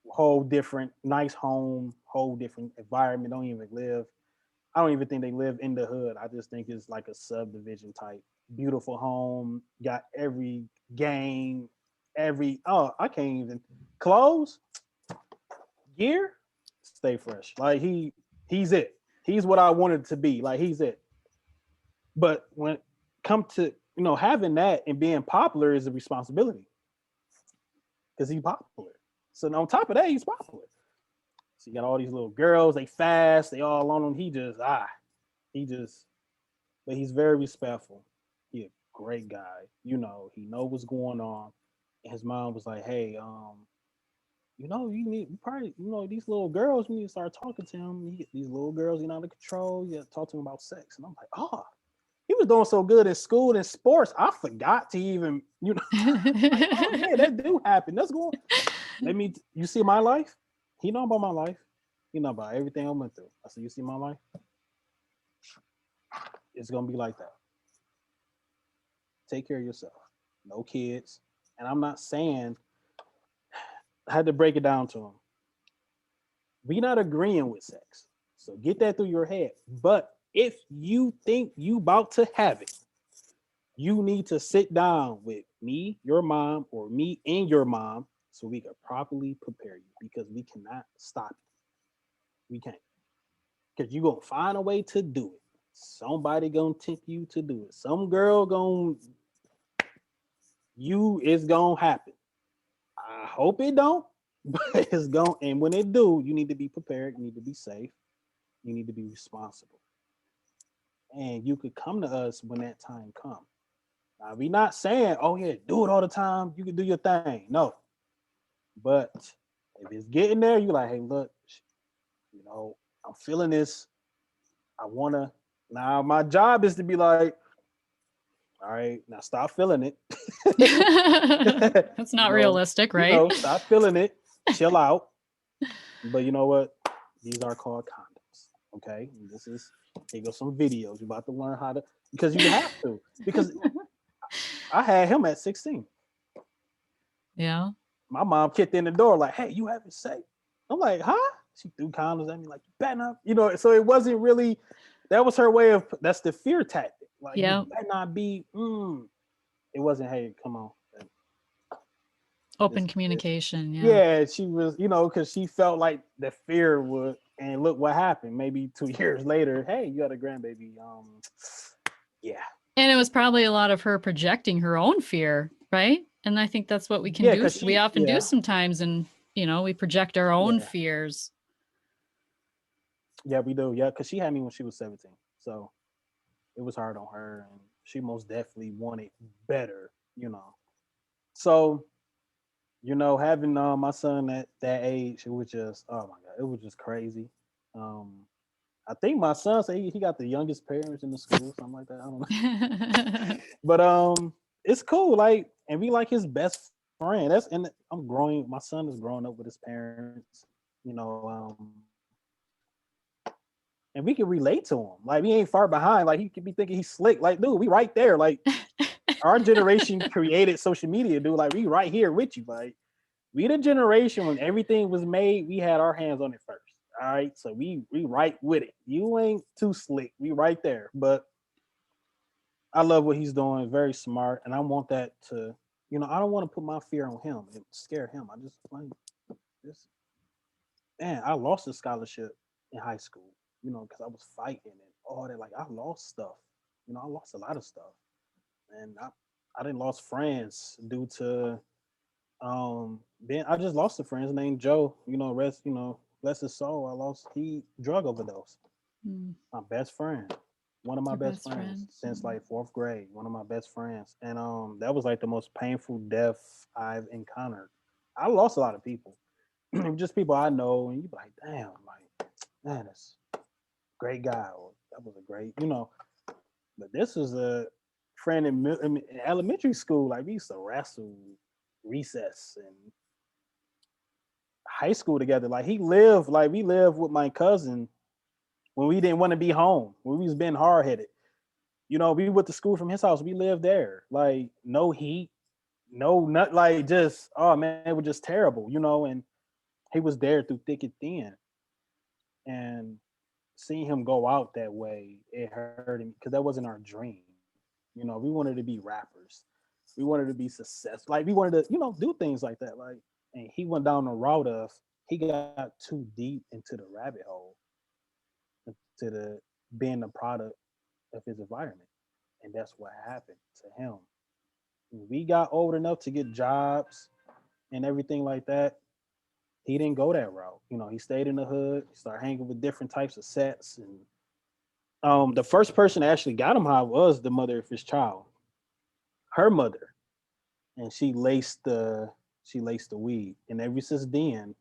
Whole different, nice home, whole different environment. Don't even live. I don't even think they live in the hood. I just think it's like a subdivision type. Beautiful home, got every game, I can't even clothes, gear, stay fresh. Like he's it. He's what I wanted to be. Like he's it. But when it come to having that and being popular is a responsibility because he's popular. So on top of that, he's popular. So you got all these little girls, they fast, they all on him. He just, but he's very respectful. He a great guy. He know what's going on. And his mom was like, hey, you probably, these little girls, you need to start talking to him. These little girls, out of control. You got to talk to him about sex. And I'm like, oh, he was doing so good in school and sports. I forgot to even, like, oh yeah, that do happen. That's going. You see my life? He know about my life. He know about everything I went through. I said, you see my life? It's gonna be like that. Take care of yourself. No kids. And I'm not saying I had to break it down to him. We not agreeing with sex. So get that through your head. But if you think you about to have it, you need to sit down with me, your mom, or me and your mom so we can properly prepare you because we cannot stop it. We can't. Because you're going to find a way to do it. Somebody going to tempt you to do it. Some girl it's going to happen. I hope it don't, but it's going and when it do, you need to be prepared. You need to be safe. You need to be responsible. And you could come to us when that time comes. Now, we not saying, oh yeah, do it all the time. You can do your thing. No. But if it's getting there, you're like, hey, look, I'm feeling this. I wanna now my job is to be like, all right, now stop feeling it. That's not realistic, right? Stop feeling it. Chill out. But you know what? These are called condoms. Okay. And here goes some videos. You're about to learn how to because you have to. Because I had him at 16. Yeah. My mom kicked in the door, like, hey, you having sex? I'm like, huh? She threw condoms at me, like, you better not, so it wasn't really that was her way of that's the fear tactic. Like, you better not be, it wasn't, hey, come on. Open communication, yeah. She was, because she felt like the fear would, and look what happened. Maybe 2 years later, hey, you got a grandbaby. Yeah. And it was probably a lot of her projecting her own fear, right? And I think that's what we can do. We often do sometimes, and we project our own fears. Yeah, we do. Yeah, because she had me when she was 17, so it was hard on her, and she most definitely wanted better. So having my son at that age, it was just, oh my god, it was just crazy. I think my son said he got the youngest parents in the school, something like that. I don't know. But it's cool. Like, and we like his best friend. And I'm growing. My son is growing up with his parents. And we can relate to him. Like, we ain't far behind. Like, he could be thinking he's slick. Like, dude, we right there. Like, our generation created social media, dude. Like, we right here with you. Like, we the generation when everything was made, we had our hands on it first. All right, so we right with it. You ain't too slick. We right there. But I love what he's doing. Very smart, and I want that to, I don't want to put my fear on him and scare him. I just like this. Man, I lost a scholarship in high school. Because I was fighting and all that. Like, I lost stuff. I lost a lot of stuff, and I didn't lost friends due to I just lost a friend named Joe. Rest bless his soul, he drug overdose. Mm. My best friend, one of my Your best best friends friend. since Mm. like fourth grade, one of my best friends. And that was like the most painful death I've encountered. I lost a lot of people. Just people I know, and you be like, damn, like, man, that's a great guy. Or that was a great. But this was a friend in elementary school. Like we used to wrestle recess and high school together. Like we lived with my cousin when we didn't want to be home, when we was being hard headed. We went to school from his house. We lived there. Like no heat, no not like just oh man, it was just terrible. And he was there through thick and thin. And seeing him go out that way, it hurt him because that wasn't our dream. We wanted to be rappers. We wanted to be successful. Like we wanted to, do things like that. Like, and he went down the route of he got too deep into the rabbit hole, into the being the product of his environment, and that's what happened to him. When we got old enough to get jobs and everything like that, he didn't go that route. He stayed in the hood. He started hanging with different types of sets, and the first person that actually got him high was the mother of his child, her mother, and she laced the weed. And ever since then,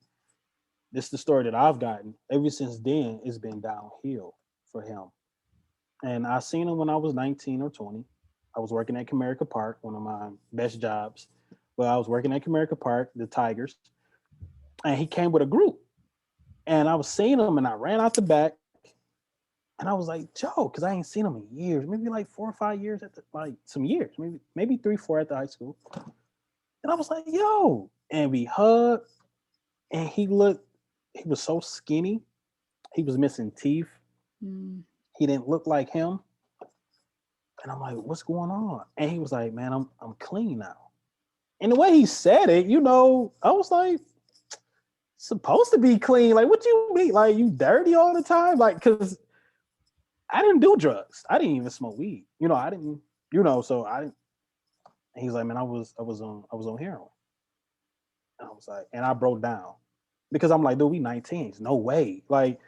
this is the story that I've gotten. Ever since then, it's been downhill for him. And I seen him when I was 19 or 20. I was working at Comerica Park, one of my best jobs. But I was working at Comerica Park, the Tigers, and he came with a group. And I was seeing him, and I ran out the back, and I was like, Joe, because I ain't seen him in years, maybe like 4 or 5 years like some years, maybe 3, 4 at the high school. And I was like, yo, and we hugged, and he was so skinny, he was missing teeth, Mm. he didn't look like him. And I'm like, what's going on? And he was like, man, I'm clean now. And the way he said it, I was like, supposed to be clean. Like, what you mean? Like, you dirty all the time? Like, cause I didn't do drugs. I didn't even smoke weed. I didn't, so I didn't. And he's like, man, I was on heroin. And I was like, and I broke down because I'm like, dude, we 19s. No way. Like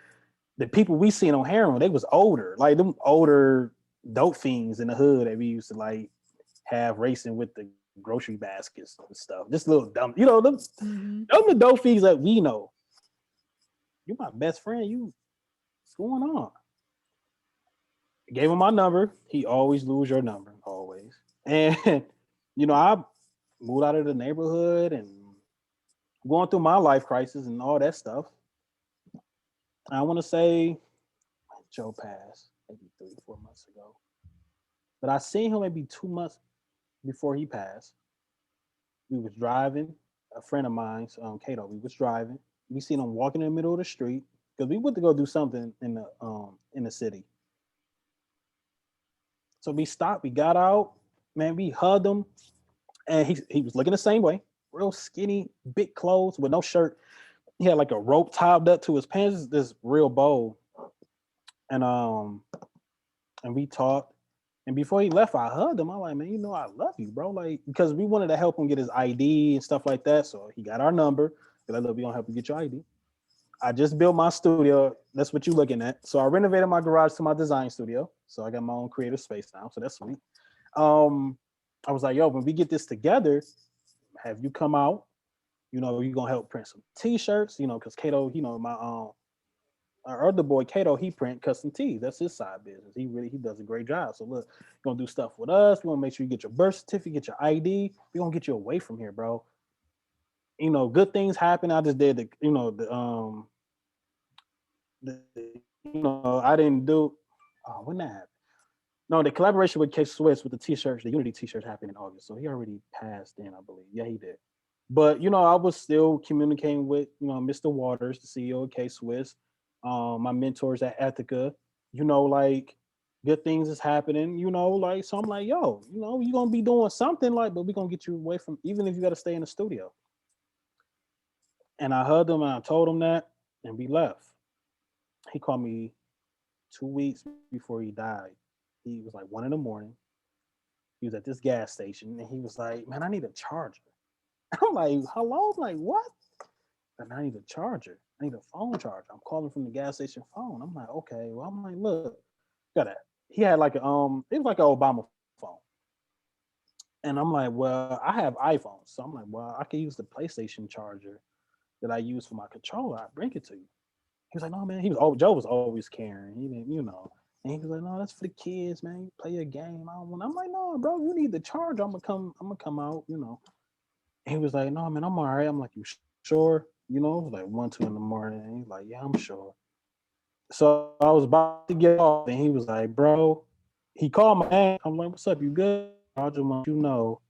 the people we seen on heroin, they was older. Like them older dope fiends in the hood that we used to like have racing with the grocery baskets and stuff. Just little dumb, Mm-hmm. them the dope fiends that we know. You my best friend. What's going on? Gave him my number. He always lose your number, always. And I moved out of the neighborhood and going through my life crisis and all that stuff. I want to say Joe passed maybe 3, 4 months ago, but I seen him maybe 2 months before he passed. We was driving. A friend of mine, Cato. We was driving. We seen him walking in the middle of the street because we went to go do something in the city. So we stopped. We got out. Man, we hugged him, and he was looking the same way, real skinny, big clothes with no shirt. He had like a rope tied up to his pants, this real bold. And we talked. And before he left, I hugged him. I'm like, man, I love you, bro. Like, because we wanted to help him get his ID and stuff like that. So he got our number. Like, look, we gonna help you get your ID. I just built my studio. That's what you're looking at. So I renovated my garage to my design studio. So I got my own creative space now. So that's sweet. Um, I was like, yo, when we get this together, have you come out? You're gonna help print some t-shirts, because Kato, my our other boy Kato, he print custom tees. That's his side business. He does a great job. So look, you're gonna do stuff with us. We want to make sure you get your birth certificate, get your ID. We're gonna get you away from here, bro. Good things happen. I just did I didn't do when that happened. No, the collaboration with K Swiss with the t-shirts, the Unity t-shirts happened in August. So he already passed in, I believe. Yeah, he did. But I was still communicating with Mr. Waters, the CEO of K Swiss, my mentors at Ethica. Like good things is happening. Like so I'm like, yo, you're gonna be doing something like, but we're gonna get you away from even if you got to stay in the studio. And I hugged him and I told him that, and we left. He called me 2 weeks before he died. He was like 1 in the morning. He was at this gas station and he was like, man, I need a charger. I'm like, hello? I'm like, what? And I need a charger. I need a phone charger. I'm calling from the gas station phone. I'm like, okay. Well, I'm like, look, got that. He had like it was like an Obama phone. And I'm like, well, I have iPhones. So I'm like, well, I can use the PlayStation charger that I use for my controller. I bring it to you. He was like, no, man. Joe was always caring. He didn't, And he was like, no, that's for the kids, man. Play a game. I don't want. I'm like, no, bro, you need the charger. I'm gonna come out. He was like, no, man, I'm all right. I'm like, you sure? It was like 1, 2 in the morning. And he's like, yeah, I'm sure. So I was about to get off, and he was like, bro, he called my name. I'm like, what's up? You good? I just want you to know,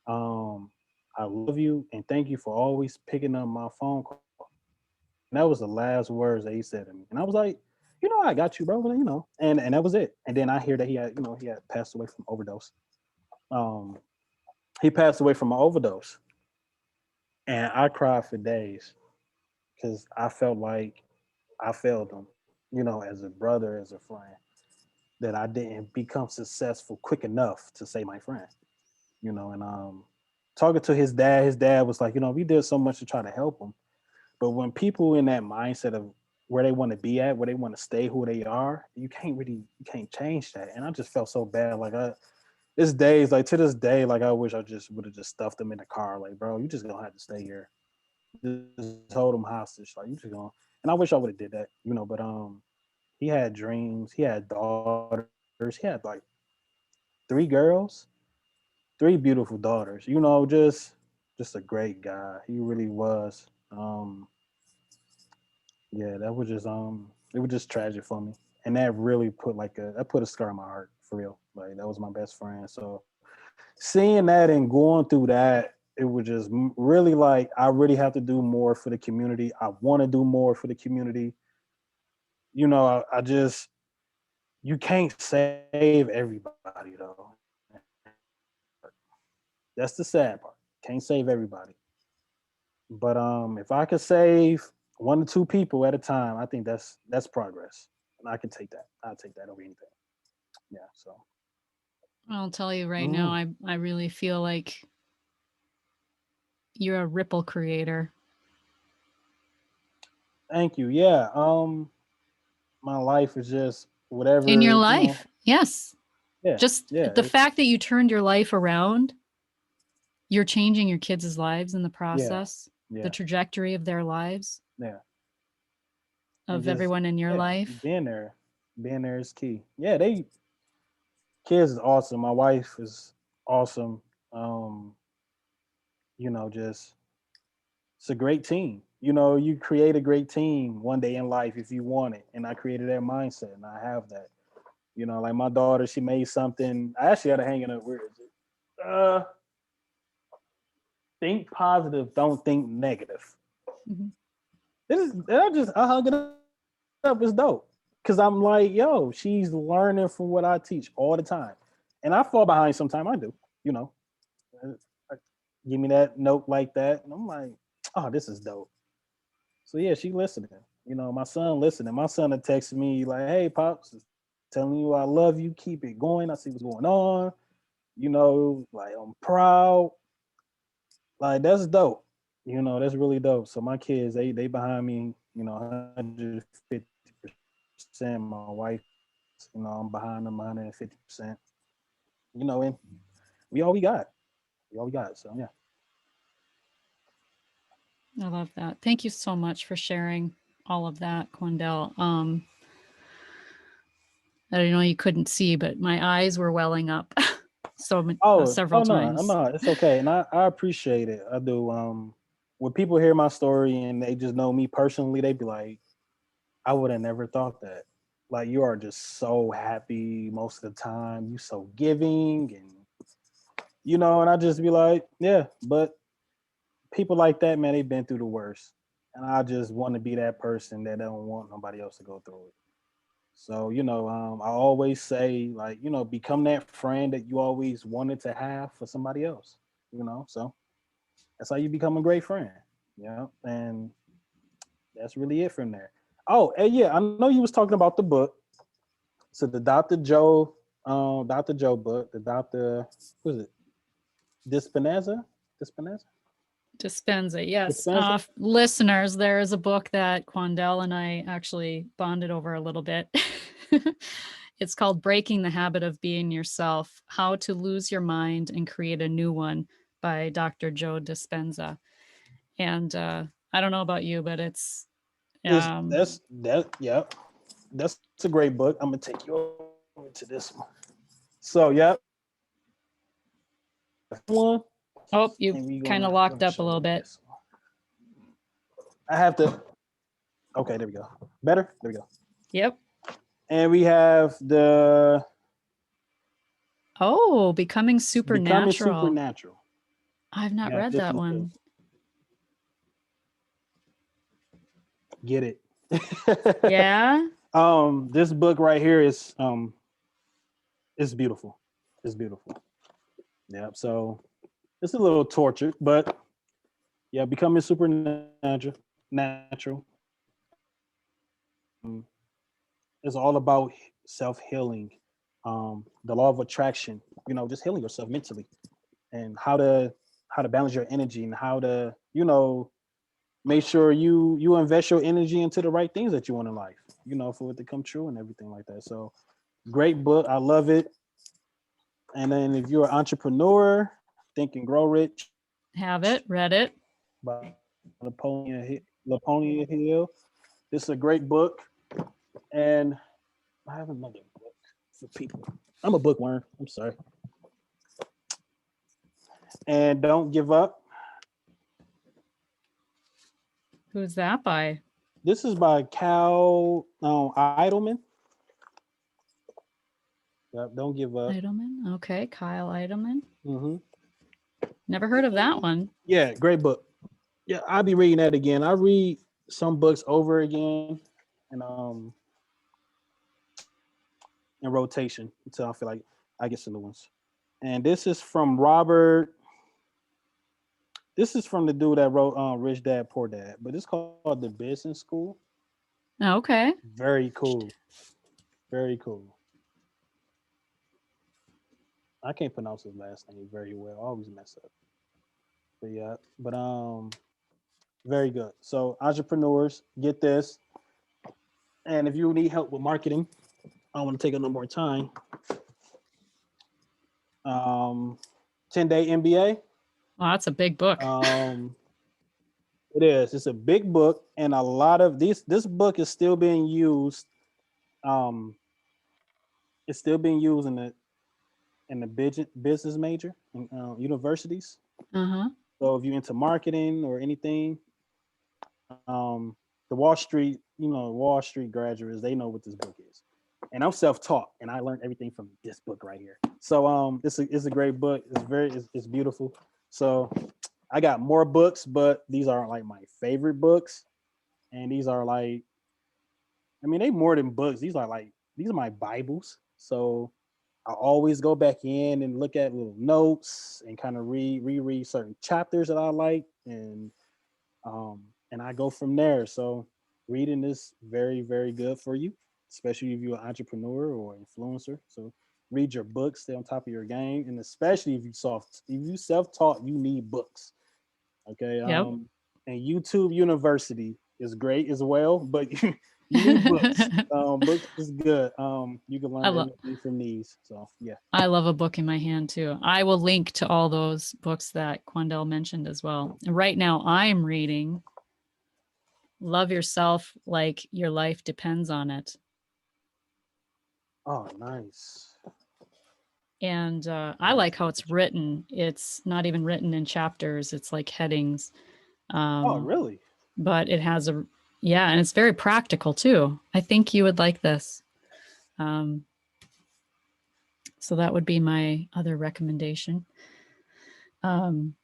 I love you and thank you for always picking up my phone call. And that was the last words that he said to me. And I was like, I got you, bro. And that was it. And then I hear that he had passed away from overdose. Um, he passed away from an overdose, and I cried for days because I felt like I failed him, as a brother, as a friend, that I didn't become successful quick enough to say my friend, and talking to his dad was like, we did so much to try to help him. But when people in that mindset of where they want to be at, where they want to stay who they are, you can't change that. And I just felt so bad. Like to this day, like I wish I just would have just stuffed them in the car. Like, bro, you just gonna have to stay here. Just hold them hostage. Like you just gonna. And I wish I would have did that, But he had dreams. He had daughters. He had like 3 girls, 3 beautiful daughters. Just a great guy. He really was. Yeah, that was just it was just tragic for me. And that really that put a scar on my heart for real. Like that was my best friend. So seeing that and going through that, it was just really like I really have to do more for the community. I want to do more for the community. I just you can't save everybody though. That's the sad part. Can't save everybody. But if I could save 1 to 2 people at a time, I think that's progress, and I can take that. I'll take that over anything. Yeah. So. I'll tell you right now, Mm, I really feel like you're a ripple creator thank you. Yeah. My life is just in your whatever. life. Yes. Yeah. Just Yeah. the fact that you turned your life around, you're changing your kids' lives in the Yeah. process, the Yeah. trajectory of their lives, Yeah. And of just everyone in your life. being there is key. Yeah. Kids is awesome. My wife is awesome. Um, just it's a great team. You create a great team one day in life if you want it. And I created that mindset and I have that. Like my daughter, she made something. I actually had to hang it up. Where is it? Think positive, don't think negative. Mhm. I hung it up. It's dope. Cause I'm like, yo, she's learning from what I teach all the time. And I fall behind sometimes. I do, you know. Uh, Give me that note like that. And I'm like, oh, this is dope. So yeah, she listening. My son listening. My son had texted me like, "Hey, pops, telling you I love you. Keep it going. I see what's going on. Like I'm proud. Like that's dope. That's really dope. So my kids, they behind me. 150%. My wife, I'm behind them 150%. And we all we got. We all we got. So yeah. I love that. Thank you so much for sharing all of that, Quandell. I don't know you couldn't see, but my eyes were welling up Oh several no, times. no, it's okay, and I appreciate it. I do. When people hear my story and they just know me personally, they be like, "I would have never thought that." Like you are just so happy most of the time. You so giving, and and I just be like, "Yeah," but people like that, man, they've been through the worst, and I just want to be that person that don't want nobody else to go through it. So, I always say, like, become that friend that you always wanted to have for somebody else, So that's how you become a great friend, and that's really it from there. Oh, and yeah, I know you was talking about the book. So the Dr. Joe book, the Dr. Was it Dispenza? Dispenza? Dispenza, yes. Dispenza? Listeners, there is a book that Quandell and I actually bonded over a little bit. It's called Breaking the Habit of Being Yourself: How to Lose Your Mind and Create a New One by Dr. Joe Dispenza. And I don't know about you, but it's Is um, that's that yeah. That's a great book. I'm gonna take you over to this one. So yeah, one, oh, you and we kind gonna of let locked me up a show little you bit. this one. I have to. Okay, there we go. Better. There we go. Yep. And we have the Oh, Becoming Becoming Supernatural. Supernatural. I've not Yeah, read this that one one. is get it. Yeah. This book right here is it's beautiful. It's beautiful. Yeah. So it's a little tortured, but yeah, Becoming Supernatural. Natural. Is all about self healing, the law of attraction. Just healing yourself mentally, and how to balance your energy, and how to make sure you invest your energy into the right things that you want in life. For it to come true and everything like that. So great book. I love it. And then if you're an entrepreneur, Think and Grow Rich Have it, read it. by Laponia Hill. This is a great book. And I have another book for people. I'm a bookworm. I'm sorry. And Don't Give Up. Who's that by? This is by Cal Idleman. Yep, Don't Give Up. Eidelman. Okay, Kyle Eidelman. Mm-hmm. Never heard of that one. Yeah, great book. Yeah, I'll be reading that again. I read some books over again and in rotation until I feel like I get some new ones. And this is from Robert. This is from the dude that wrote Rich Dad Poor Dad, but it's called The Business School. Okay. Very cool. Very cool. I can't pronounce his last name very well. I always mess up. But yeah, but very good. So entrepreneurs, get this. And if you need help with marketing, I don't want to take up no more time. 10-day MBA. Well, that's a big book. It is. It's a big book, and a lot of these. This book is still being used. Um, it's still being used in the business major in universities. Uh-huh. So if you're into marketing or anything, the Wall Street graduates, they know what this book is. And I'm self-taught, and I learned everything from this book right here. So it's a great book. It's beautiful. So I got more books, but these aren't like my favorite books. And these are like, I mean, they more than books. These are my Bibles. So I always go back in and look at little notes and kind of reread certain chapters that I like, and I go from there. So reading is very, very good for you, especially if you're an entrepreneur or influencer. So read your books, stay on top of your game, and especially if you self-taught, you need books. Okay. Yep. And YouTube University is great as well, but you need books. Books is good. You can I learn love everything from these. So yeah. I love a book in my hand too. I will link to all those books that Quandell mentioned as well. And right now I'm reading Love Yourself Like Your Life Depends on It. Oh, nice. And I Nice. like how it's written. It's not even written in chapters, it's like headings. Oh, Um, really? but it has yeah, and it's very practical too. I think you would like this. Um, so that would be my other recommendation. Um,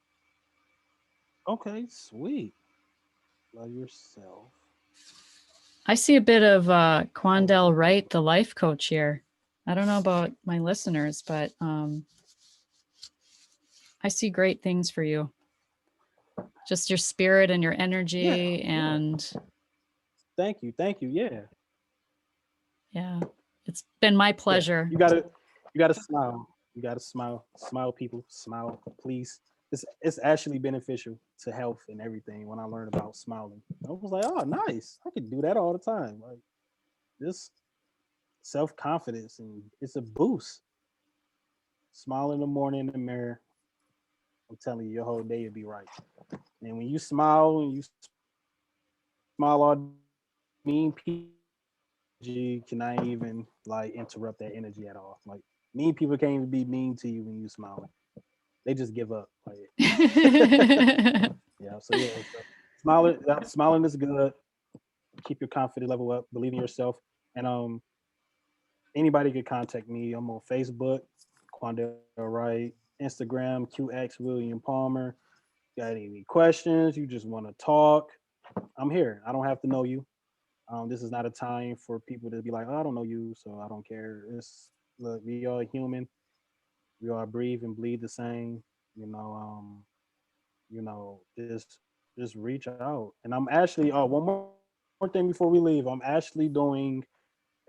Okay, sweet. Love yourself. I see a bit of Quandell Oh, Wright, the life coach here. I don't know about my listeners, but I see great things for you. Just your spirit and your yeah, energy, yeah. and Thank you. Yeah, yeah, it's been my yeah. pleasure. You gotta smile. You gotta smile. Smile, people. Smile, please. it's actually beneficial to health and everything. When I learned about smiling, I was like, oh, nice. I could do that all the time. Like this self confidence, and it's a boost. Smile in the morning in the mirror. I'm telling you, your whole day will be right. And when you smile and you smile all mean people cannot even like interrupt that energy at all. Like mean people can't even be mean to you when you smiling. They just give up. Like yeah. So yeah. So smiling is good. Keep your confidence level up. Believe in yourself. And anybody could contact me. I'm on Facebook, Quandell Wright, Instagram, QX William Palmer. Got any questions? You just want to talk? I'm here. I don't have to know you. This is not a time for people to be like, oh, I don't know you, so I don't care. It's look, we are human. We all breathe and bleed the same. You know, just reach out. And I'm actually one more thing before we leave. I'm actually doing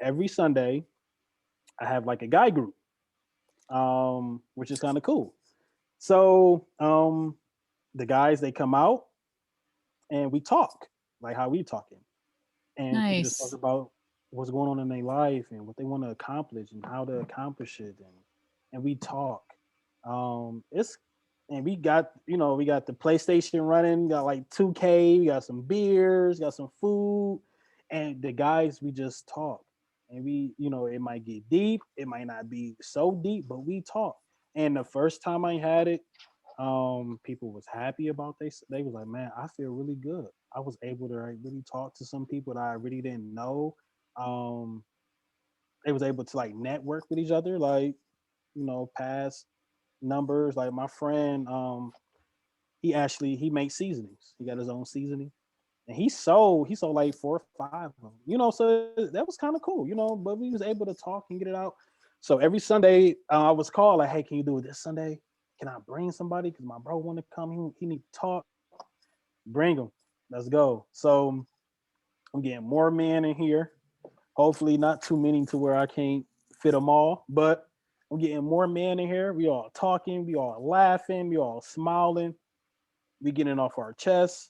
every Sunday. I have like a guy group, which is kind of cool. So the guys they come out and we talk like how we talking, and people just talk Nice. about what's going on in their life and what they want to accomplish and how to accomplish it, and we talk. It's and we got the PlayStation running, got like 2K, we got some beers, got some food, and the guys we just talk, and it might get deep, it might not be so deep, but we talk. And the first time I had it, people was happy about they was like, man, I feel really good. I was able to like really talk to some people that I really didn't know. um they was able to like network with each other, like past numbers. Like my friend, he makes seasonings. He got his own seasoning, and he sold like 4 or 5 of them. So that was kind of cool. But we was able to talk and get it out. So every Sunday, I was called like, hey, can you do it this Sunday? Can I bring somebody? Because my bro want to come. He need to talk. Bring them. Let's go. So I'm getting more men in here. Hopefully, not too many to where I can't fit them all. But I'm getting more men in here. We all talking. We all laughing. We all smiling. We getting off our chests.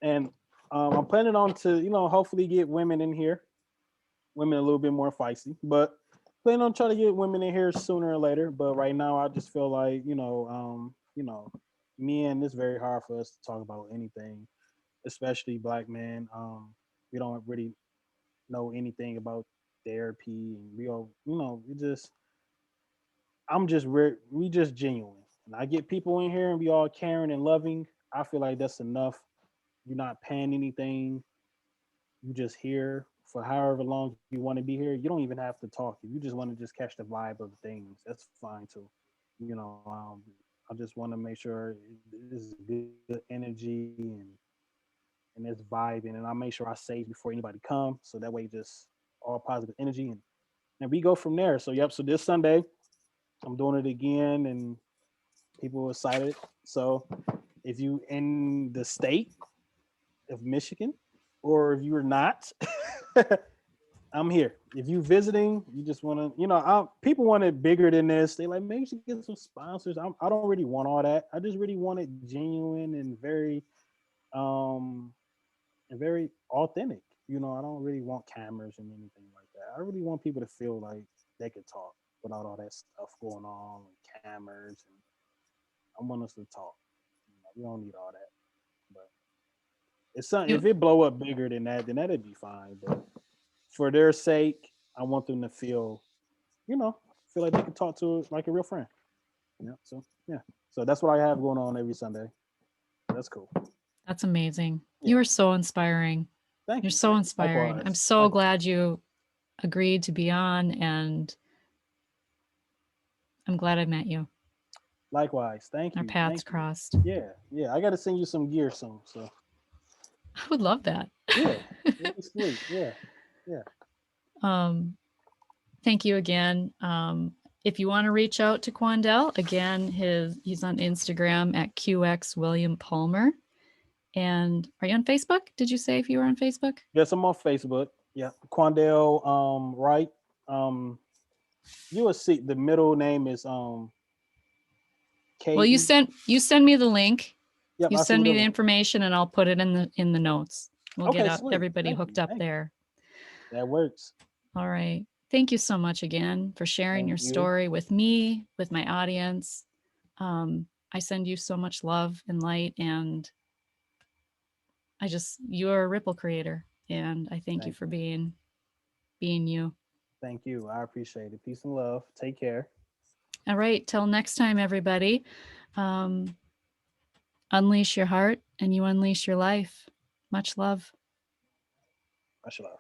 And I'm planning on to hopefully get women in here. Women a little bit more feisty, but planning on trying to get women in here sooner or later. But right now, I just feel like men. It's very hard for us to talk about anything, especially black men. We don't really know anything about therapy, and we all we just we just genuine. And I get people in here and we all caring and loving. I feel like that's enough. You're not paying anything. You just here for however long you want to be here. You don't even have to talk. If you just want to just catch the vibe of things, that's fine too. I just want to make sure this is good energy, and it's vibing, and I make sure I save before anybody comes, so that way just all positive energy, and we go from there. So yep. So this Sunday I'm doing it again, and people are excited. So if you in the state of Michigan, or if you're not, I'm here. If you visiting, you just want to, people want it bigger than this. They like, maybe you should get some sponsors. I don't really want all that. I just really want it genuine um, and very authentic. I don't really want cameras and anything like that. I really want people to feel like they could talk without all that stuff going on, and cameras, and I want us to talk. We don't need all that. But it's something. If You it blow up bigger than that, then that'd be fine. But for their sake, I want them to you know, feel like they can talk to like a real friend. So yeah. So that's what I have going on every Sunday. That's cool. That's amazing. Yeah. You are so inspiring. Thank You're you. so Thank you. inspiring. I'm Likewise. so Likewise. glad you agreed to be on, and I'm glad I met you. Likewise. Thank Our you. paths Thank you. crossed. Yeah. Yeah. I got to send you some gear soon. So I would love that. yeah. It'd be sweet. Yeah. Yeah. um, Thank you again. If you want to reach out to Quandell, again, he's on Instagram at QX William Palmer. And are you on Facebook? Did you say if you were on Facebook? Yes, I'm on Facebook. Yeah. Quandell Wright. Um you will see the middle name is Well, you Katie. send me the link. Yep, You I'll send send you me the the link. information and I'll put it in the notes. We'll get Okay, up sweet. everybody Thank hooked you. up Thank you. there. That works. All right. Thank you so much again for sharing Thank your you. story with me, with my audience. I send you so much love and light, and you're a ripple creator, and I thank you Thank for you. being you. Thank you. I appreciate it. Peace and love. Take care. All right. Till next time, everybody. Um, unleash your heart and you unleash your life. Much love. Much love.